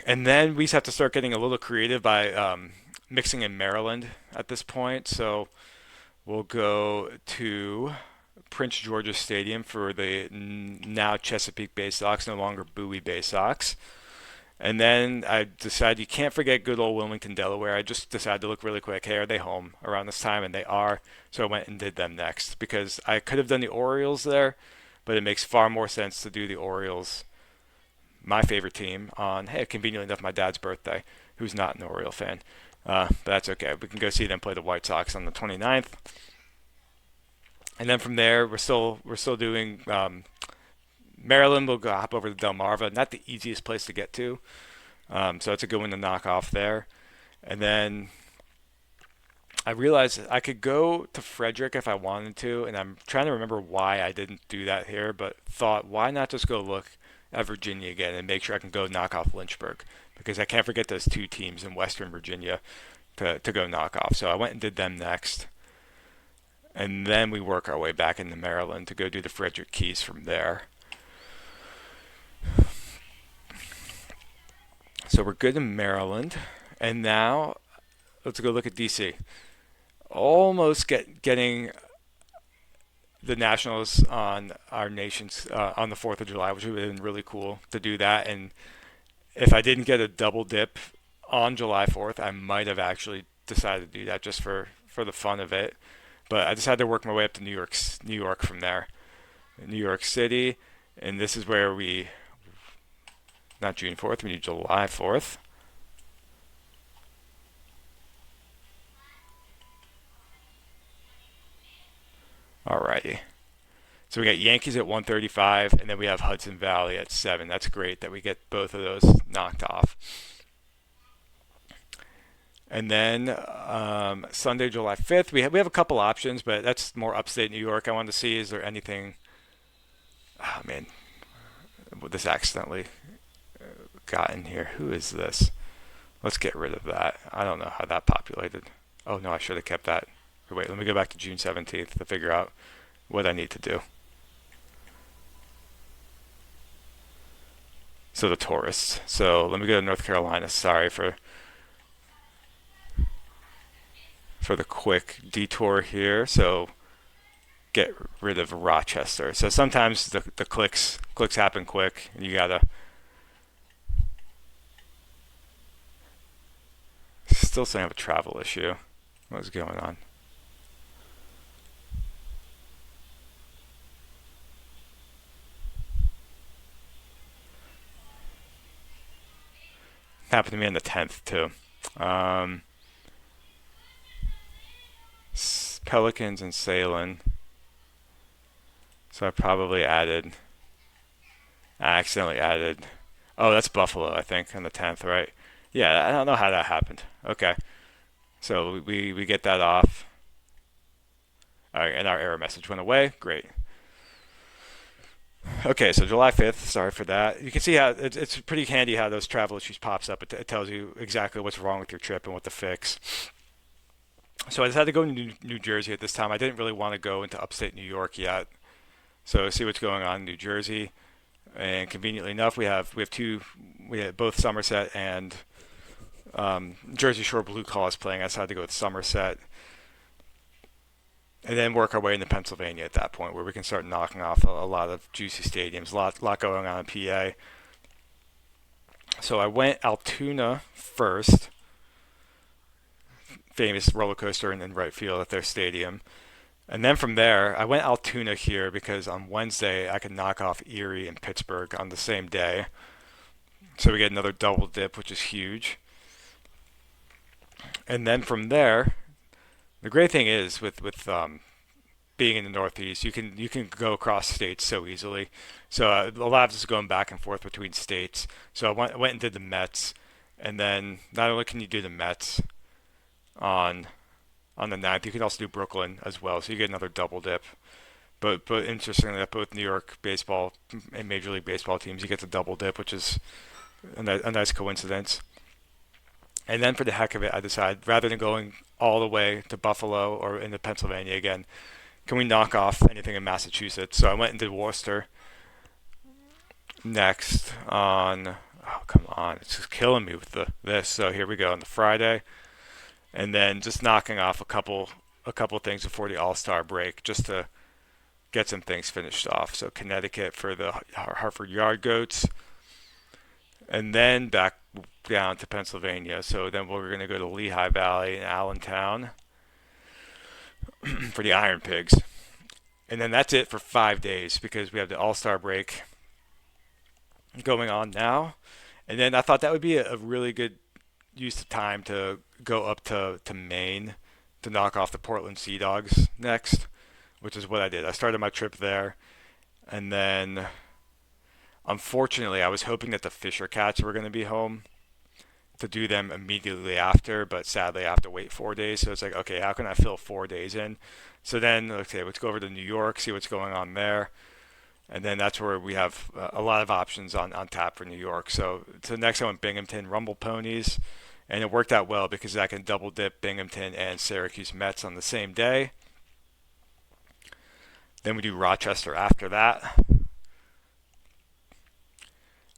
[SPEAKER 1] And then we just have to start getting a little creative by mixing in Maryland at this point. So we'll go to Prince George's Stadium for the now Chesapeake Bay Sox, no longer Bowie Bay Sox. And then I decided you can't forget good old Wilmington, Delaware. I just decided to look really quick. Hey, are they home around this time? And they are. So I went and did them next because I could have done the Orioles there, but it makes far more sense to do the Orioles, my favorite team, on, hey, conveniently enough, my dad's birthday, who's not an Oriole fan. But that's okay. We can go see them play the White Sox on the 29th. And then from there, we're still doing Maryland. We'll go hop over to Delmarva. Not the easiest place to get to. So it's a good one to knock off there. And then I realized I could go to Frederick if I wanted to. And I'm trying to remember why I didn't do that here. But thought, why not just go look at Virginia again and make sure I can go knock off Lynchburg, because I can't forget those two teams in Western Virginia to go knock off. So I went and did them next. And then we work our way back into Maryland to go do the Frederick Keys from there. So we're good in Maryland. And now let's go look at DC. Almost getting the Nationals on our nation's on the 4th of July, which would have been really cool to do that. And if I didn't get a double dip on July 4th, I might have actually decided to do that just for the fun of it. But I decided to work my way up to New York from there. New York City, and this is where we, not June 4th, we do July 4th. Alrighty. So we got Yankees at 1:35, and then we have Hudson Valley at 7. That's great that we get both of those knocked off. And then Sunday, July 5th, we have a couple options, but that's more upstate New York. I wanted to see, is there anything Oh man, this accidentally got in here. Who is this? Let's get rid of that. I don't know how that populated. Oh no, I should have kept that. Wait, let me go back to June 17th to figure out what I need to do. So the tourists. So let me go to North Carolina. Sorry for the quick detour here. So get rid of Rochester. So sometimes the clicks happen quick, and you gotta still saying I have a travel issue. What's going on? Happened to me on the 10th too. Um, Pelicans and Salem. So I accidentally added. Oh, that's Buffalo, I think, on the 10th, right? Yeah, I don't know how that happened. Okay, so we get that off. All right, and our error message went away. Great. Okay, so July 5th. Sorry for that. You can see how it's pretty handy how those travel issues pops up. It tells you exactly what's wrong with your trip and what to fix. So I decided to go to New Jersey at this time. I didn't really want to go into upstate New York yet. So see what's going on in New Jersey. And conveniently enough, we have both Somerset and Jersey Shore Blue Claws playing. I decided to go with Somerset, and then work our way into Pennsylvania at that point, where we can start knocking off a lot of juicy stadiums. Lot going on in PA. So I went Altoona first, famous roller coaster in right field at their stadium. And then from there, I went Altoona here because on Wednesday I could knock off Erie and Pittsburgh on the same day. So we get another double dip, which is huge. And then from there, the great thing is with being in the Northeast, you can go across states so easily. So a lot of this is going back and forth between states. So I went and did the Mets, and then not only can you do the Mets on the 9th, you can also do Brooklyn as well. So you get another double dip. But interestingly, that both New York baseball and Major League Baseball teams, you get the double dip, which is a nice coincidence. And then for the heck of it, I decided rather than going all the way to Buffalo or into Pennsylvania again, can we knock off anything in Massachusetts? So I went and did Worcester next on. Oh come on, it's just killing me with this. So here we go on the Friday, and then just knocking off a couple things before the All Star break, just to get some things finished off. So Connecticut for the Hartford Yard Goats, and then back down to Pennsylvania. So then we're going to go to Lehigh Valley and Allentown for the Iron Pigs. And then that's it for 5 days because we have the All Star break going on now. And then I thought that would be a really good use of time to go up to Maine to knock off the Portland Sea Dogs next, which is what I did. I started my trip there, and then unfortunately I was hoping that the Fisher Cats were going to be home to do them immediately after, but sadly I have to wait 4 days. So it's like, okay, how can I fill 4 days in? So then, okay, let's go over to New York, see what's going on there. And then that's where we have a lot of options on tap for New York. So next I went Binghamton Rumble Ponies, and it worked out well because I can double dip Binghamton and Syracuse Mets on the same day. Then we do Rochester after that,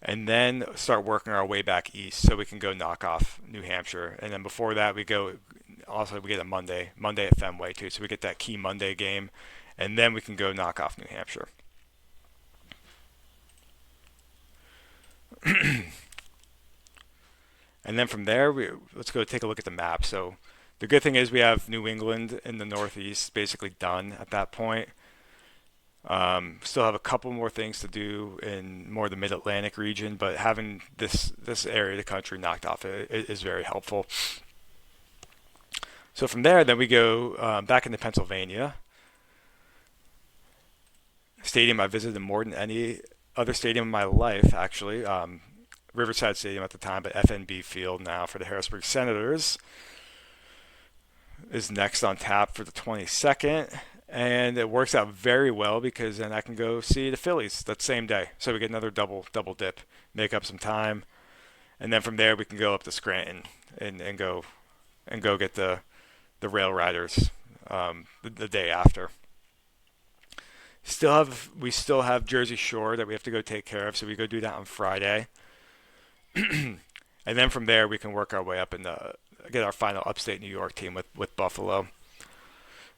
[SPEAKER 1] and then start working our way back east so we can go knock off New Hampshire. And then before that, we get a Monday at Fenway too. So we get that key Monday game, and then we can go knock off New Hampshire. And then from there, let's go take a look at the map. So the good thing is we have New England in the Northeast basically done at that point. Still have a couple more things to do in more the Mid-Atlantic region, but having this area of the country knocked off is very helpful. So from there, then we go back into Pennsylvania. Stadium I visited more than any other stadium in my life, actually. Riverside Stadium at the time, but FNB Field now for the Harrisburg Senators is next on tap for the 22nd. and it works out very well because then I can go see the Phillies that same day. So we get another double dip, make up some time, and then from there we can go up to Scranton and go get the Rail Riders the day after. We still have Jersey Shore that we have to go take care of, so we go do that on Friday, and then from there we can work our way up and get our final upstate New York team with Buffalo.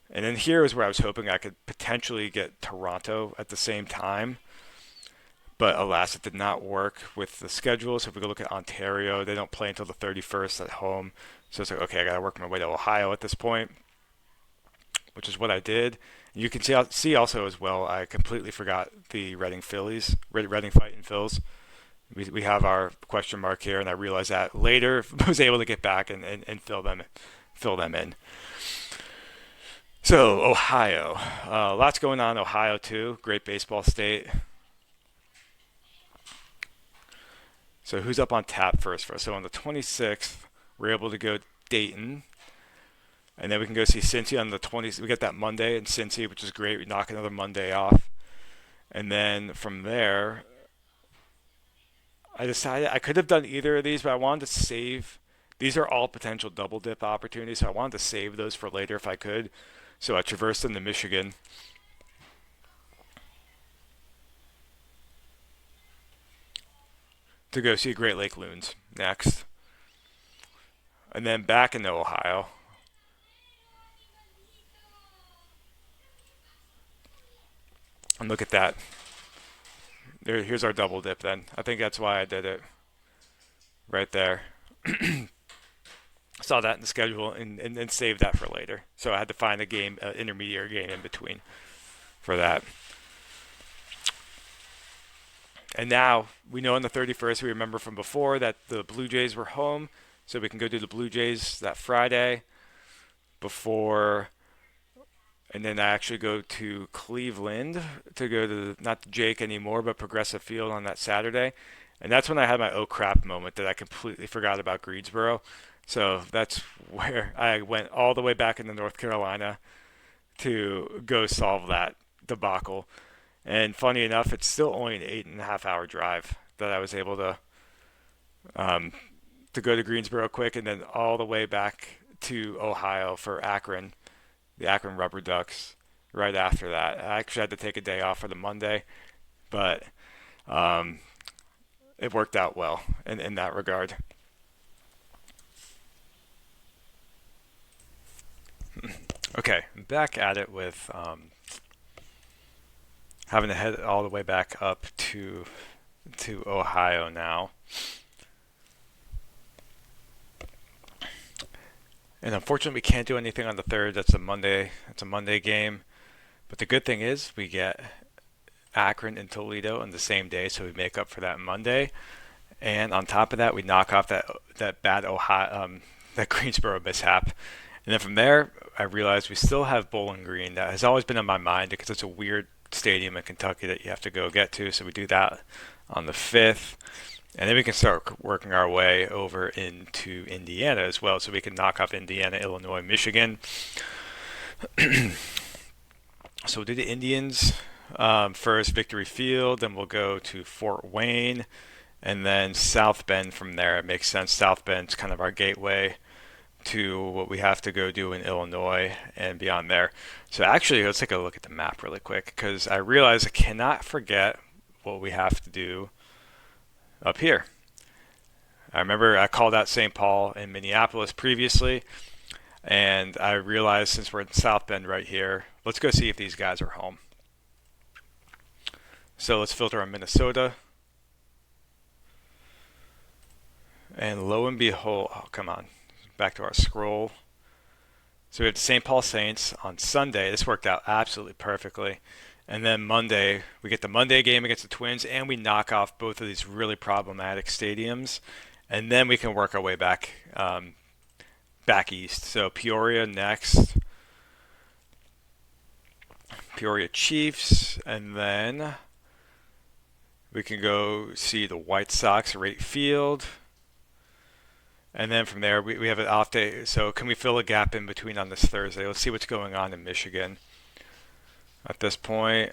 [SPEAKER 1] And then here is where I was hoping I could potentially get Toronto at the same time. But alas, it did not work with the schedule. So if we go look at Ontario, they don't play until the 31st at home. So it's like, okay, I got to work my way to Ohio at this point, which is what I did. And you can see also as well, I completely forgot the Reading Phillies, Reading Fighting Phils. We have our question mark here, and I realized that later. I was able to get back and fill them in. So, Ohio. Lots going on in Ohio, too. Great baseball state. So, who's up on tap first for us? So, on the 26th, we're able to go Dayton. And then we can go see Cincy on the 20th. We get that Monday in Cincy, which is great. We knock another Monday off. And then from there, I decided I could have done either of these, but I wanted to save. These are all potential double dip opportunities, so I wanted to save those for later if I could. So I traversed into Michigan. To go see Great Lake Loons next. And then back into Ohio. And look at that. Here's our double dip then. I think that's why I did it. Right there. Saw that in the schedule and saved that for later. So I had to find a game, intermediate game in between for that. And now we know on the 31st, we remember from before that the Blue Jays were home. So we can go do the Blue Jays that Friday before. And then I actually go to Cleveland to go to, not Jake anymore, but Progressive Field on that Saturday. And that's when I had my oh crap moment that I completely forgot about Greensboro. So that's where I went all the way back into North Carolina to go solve that debacle. And funny enough, it's still only an 8.5 hour drive that I was able to go to Greensboro quick and then all the way back to Ohio for Akron, the Akron Rubber Ducks right after that. I actually had to take a day off for the Monday, but it worked out well in that regard. Okay, back at it with having to head all the way back up to Ohio now. And unfortunately, we can't do anything on the 3rd. That's a Monday. It's a Monday game. But the good thing is we get Akron and Toledo on the same day, so we make up for that Monday. And on top of that, we knock off that bad Ohio that Greensboro mishap. And then from there, I realized we still have Bowling Green. That has always been on my mind because it's a weird stadium in Kentucky that you have to go get to. So we do that on the 5th. And then we can start working our way over into Indiana as well. So we can knock off Indiana, Illinois, Michigan. So we'll do the Indians first, Victory Field. Then we'll go to Fort Wayne. And then South Bend from there. It makes sense. South Bend's kind of our gateway to what we have to go do in Illinois and beyond there. So actually, let's take a look at the map really quick because I realize I cannot forget what we have to do up here. I remember I called out St. Paul and Minneapolis previously, and I realized since we're in South Bend right here, let's go see if these guys are home. So let's filter on Minnesota. And lo and behold, oh, come on. Back to our scroll. So we have the St. Paul Saints on Sunday. This worked out absolutely perfectly. And then Monday, we get the Monday game against the Twins, and we knock off both of these really problematic stadiums. And then we can work our way back back east. So Peoria next. Peoria Chiefs. And then we can go see the White Sox, Rate Field. And then from there, we have an off day. So can we fill a gap in between on this Thursday? Let's see what's going on in Michigan. At this point,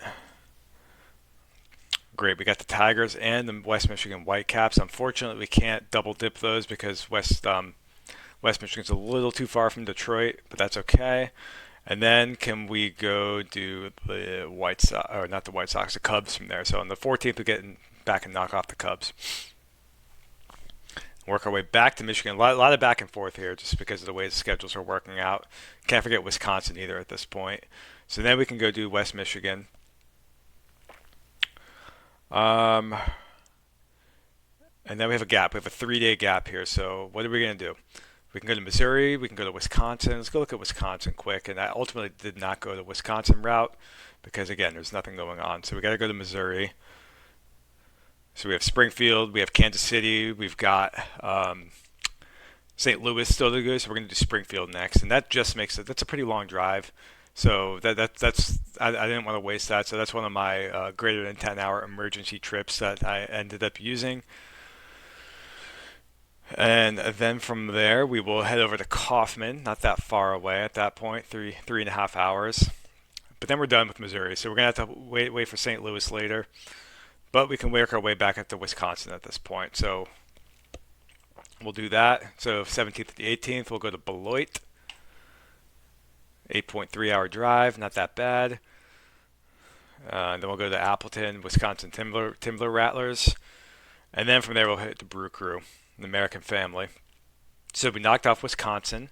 [SPEAKER 1] great. We got the Tigers and the West Michigan Whitecaps. Unfortunately, we can't double dip those because West Michigan's a little too far from Detroit, but that's okay. And then can we go do the White Sox, or not the White Sox, the Cubs from there? So on the 14th, we get back and knock off the Cubs. Work our way back to Michigan. A lot of back and forth here just because of the way the schedules are working out. Can't forget Wisconsin either at this point. So then we can go do West Michigan. Um, and then we have a gap. We have a 3-day gap here. So what are we going to do? We can go to Missouri. We can go to Wisconsin. Let's go look at Wisconsin quick. And I ultimately did not go the Wisconsin route because, again, there's nothing going on. So we got to go to Missouri. So we have Springfield, we have Kansas City, we've got St. Louis still to go. So we're going to do Springfield next, and that just makes it. That's a pretty long drive. So that's I didn't want to waste that. So that's one of my greater than 10-hour emergency trips that I ended up using. And then from there, we will head over to Kaufman, not that far away at that point, three and a half hours. But then we're done with Missouri, so we're gonna have to wait for St. Louis later. But we can work our way back up to Wisconsin at this point. So we'll do that. So 17th to the 18th, we'll go to Beloit. 8.3-hour drive, not that bad. Then we'll go to Appleton, Wisconsin Timber Rattlers. And then from there, we'll hit the Brew Crew, the American Family. So we knocked off Wisconsin.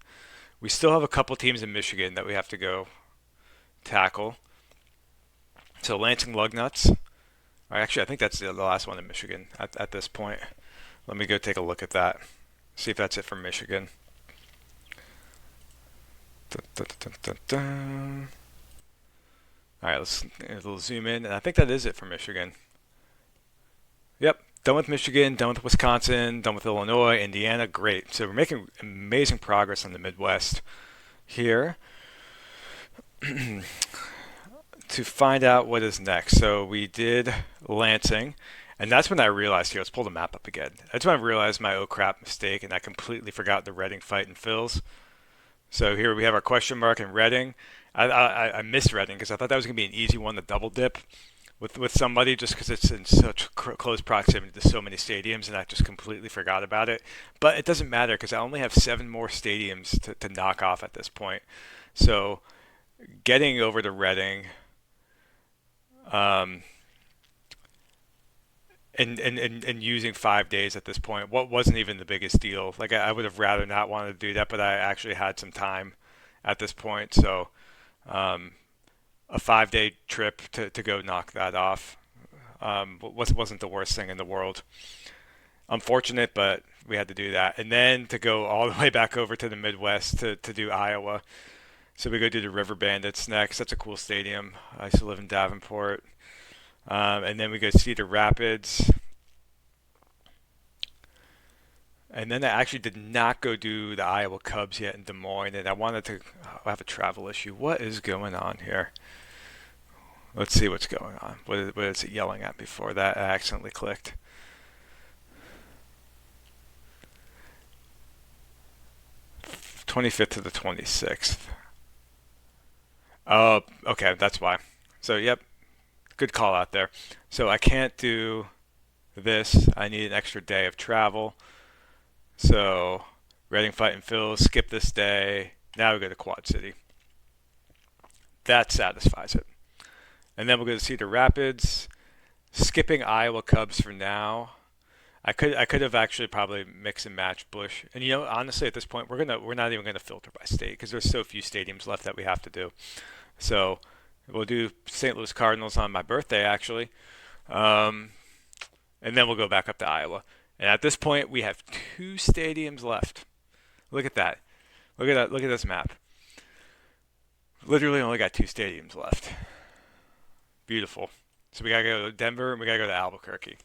[SPEAKER 1] We still have a couple teams in Michigan that we have to go tackle. So Lansing Lugnuts. Actually, I think that's the last one in Michigan at this point. Let me go take a look at that. See if that's it for Michigan. Dun, dun, dun, dun, dun. All right, let's zoom in. And I think that is it for Michigan. Yep, done with Michigan, done with Wisconsin, done with Illinois, Indiana. Great. So we're making amazing progress on the Midwest here. To find out what is next. So we did Lansing, and that's when I realized, here, let's pull the map up again. That's when I realized my oh crap mistake, and I completely forgot the Reading fight in Phil's. So here we have our question mark in Reading. I missed Reading because I thought that was going to be an easy one to double dip with somebody just because it's in such close proximity to so many stadiums, and I just completely forgot about it. But it doesn't matter because I only have 7 more stadiums to knock off at this point. So getting over to Reading, um, and using 5 days at this point, what wasn't even the biggest deal. Like I would have rather not wanted to do that, but I actually had some time at this point. So a 5-day trip to go knock that off wasn't the worst thing in the world. Unfortunate, but we had to do that. And then to go all the way back over to the Midwest to do Iowa. So we go do the River Bandits next. That's a cool stadium. I used to live in Davenport. And then we go Cedar Rapids. And then I actually did not go do the Iowa Cubs yet in Des Moines. And I wanted to have a travel issue. What is going on here? Let's see what's going on. What is it yelling at before that? I accidentally clicked. – 25th to the 26th. Oh, okay, that's why. So, yep, good call out there. So I can't do this. I need an extra day of travel. So Reading Fight and Phil, skip this day. Now we go to Quad City. That satisfies it. And then we'll go to Cedar Rapids. Skipping Iowa Cubs for now. I could have actually probably mix and match Busch. And honestly, at this point, we're not even gonna filter by state because there's so few stadiums left that we have to do. So we'll do St. Louis Cardinals on my birthday, actually, and then we'll go back up to Iowa. And at this point, we have 2 stadiums left. Look at that. Look at that. Look at this map. Literally only got 2 stadiums left. Beautiful. So we gotta go to Denver and we gotta go to Albuquerque.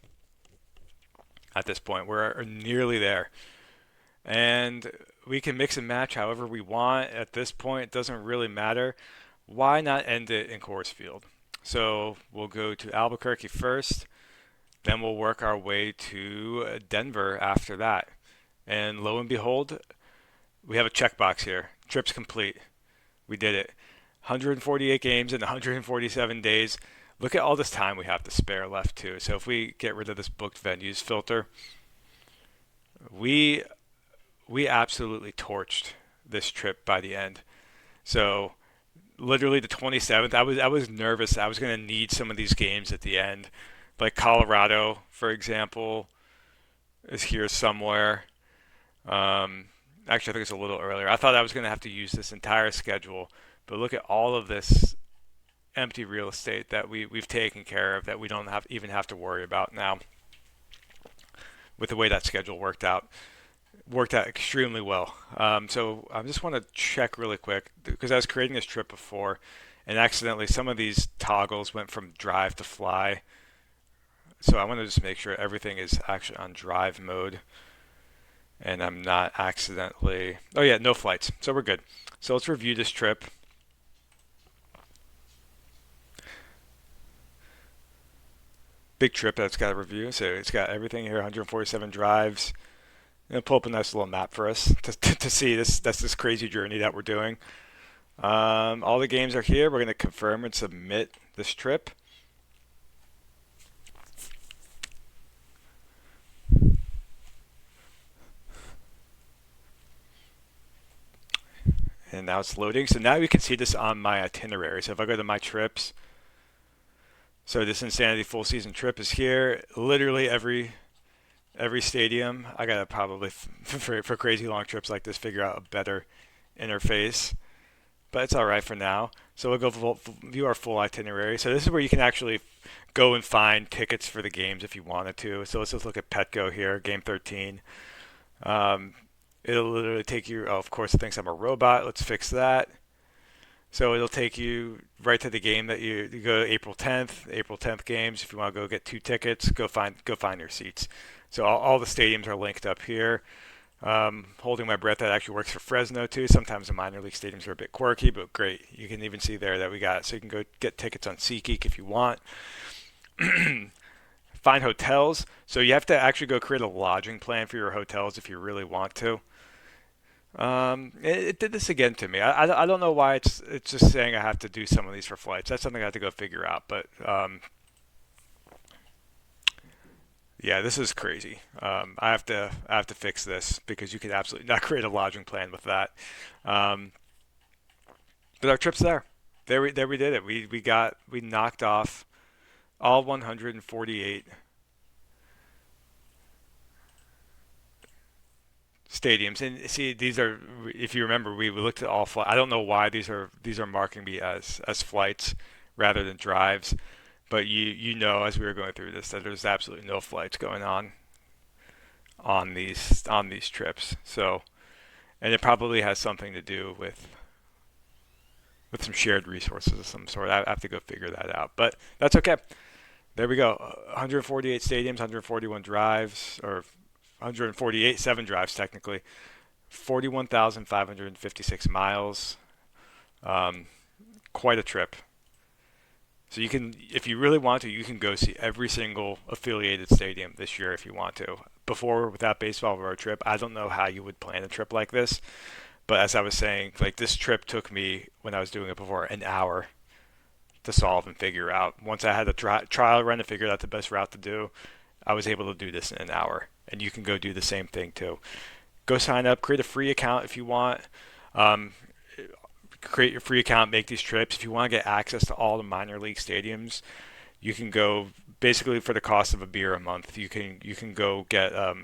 [SPEAKER 1] At this point, we're nearly there. And we can mix and match however we want. At this point, it doesn't really matter. Why not end it in Coors Field? So we'll go to Albuquerque first. Then we'll work our way to Denver after that. And lo and behold, we have a checkbox here. Trip's complete. We did it. 148 games in 147 days. Look at all this time we have to spare left too. So if we get rid of this booked venues filter, we we absolutely torched this trip by the end. So literally the 27th, I was nervous. I was going to need some of these games at the end, like Colorado, for example, is here somewhere. Actually, I think it's a little earlier. I thought I was going to have to use this entire schedule, but look at all of this empty real estate that we've taken care of that we don't have to worry about now with the way that schedule worked out extremely well. So I just want to check really quick because I was creating this trip before, and accidentally some of these toggles went from drive to fly. So I want to just make sure everything is actually on drive mode, and I'm not accidentally. Oh yeah, no flights. So we're good. So let's review this trip. Big trip that's got a review. So it's got everything here, 147 drives. Pull up a nice little map for us to see this. That's this crazy journey that we're doing. All the games are here. We're going to confirm and submit this trip. And now it's loading. So now you can see this on my itinerary. So if I go to my trips, so this Insanity full season trip is here. Literally every stadium. I gotta probably for crazy long trips like this figure out a better interface, but it's all right for now. So we'll view our full itinerary. So this is where you can actually go and find tickets for the games if you wanted to. So let's just look at Petco here, game 13. Um, It'll literally take you. Oh, of course, it thinks I'm a robot. Let's fix that. So it'll take you right to the game that you go to April 10th games. If you want to go get 2 tickets, go find your seats. So all the stadiums are linked up here. Holding my breath, that actually works for Fresno too. Sometimes the minor league stadiums are a bit quirky, but great. You can even see there that we got it. So you can go get tickets on SeatGeek if you want. Find hotels. So you have to actually go create a lodging plan for your hotels if you really want to. It did this again to me. I don't know why it's just saying I have to do some of these for flights. That's something I have to go figure out. But yeah, this is crazy. I have to fix this because you can absolutely not create a lodging plan with that. Um, but our trip's there. There we did it. We knocked off all 148 stadiums. And see, these are, if you remember, we looked at all flights. I don't know why these are marking me as flights rather than drives, but you know as we were going through this that there's absolutely no flights going on these trips. So, and it probably has something to do with some shared resources of some sort. I have to go figure that out, but that's okay. There we go. 148 stadiums, 141 drives, or 148 7 drives technically, 41,556 miles. Um, Quite a trip. So you can, if you really want to, you can go see every single affiliated stadium this year if you want to. Before, with that baseball road trip, I don't know how you would plan a trip like this. But as I was saying, like this trip took me, when I was doing it before, an hour to solve and figure out. Once I had a trial run and figured out the best route to do, I was able to do this in an hour. And you can go do the same thing too. Go sign up, create a free account if you want. Um, Create your free account, make these trips. If you want to get access to all the minor league stadiums, you can go basically for the cost of a beer a month. You can go get a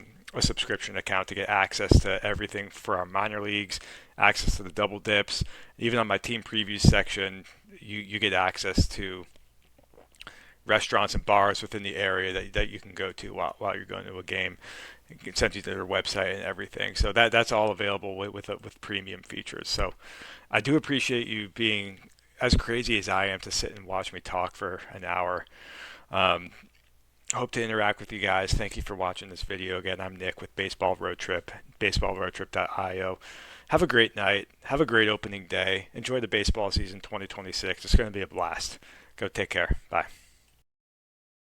[SPEAKER 1] subscription account to get access to everything for our minor leagues, access to the double dips. Even on my team previews section, you get access to restaurants and bars within the area that you can go to while you're going to a game. It sends you to their website and everything. So that's all available with premium features. So I do appreciate you being as crazy as I am to sit and watch me talk for an hour. Um, Hope to interact with you guys. Thank you for watching this video. Again, I'm Nick with Baseball Road Trip, baseballroadtrip.io. Have a great night. Have a great opening day. Enjoy the baseball season 2026. It's going to be a blast. Go take care. Bye.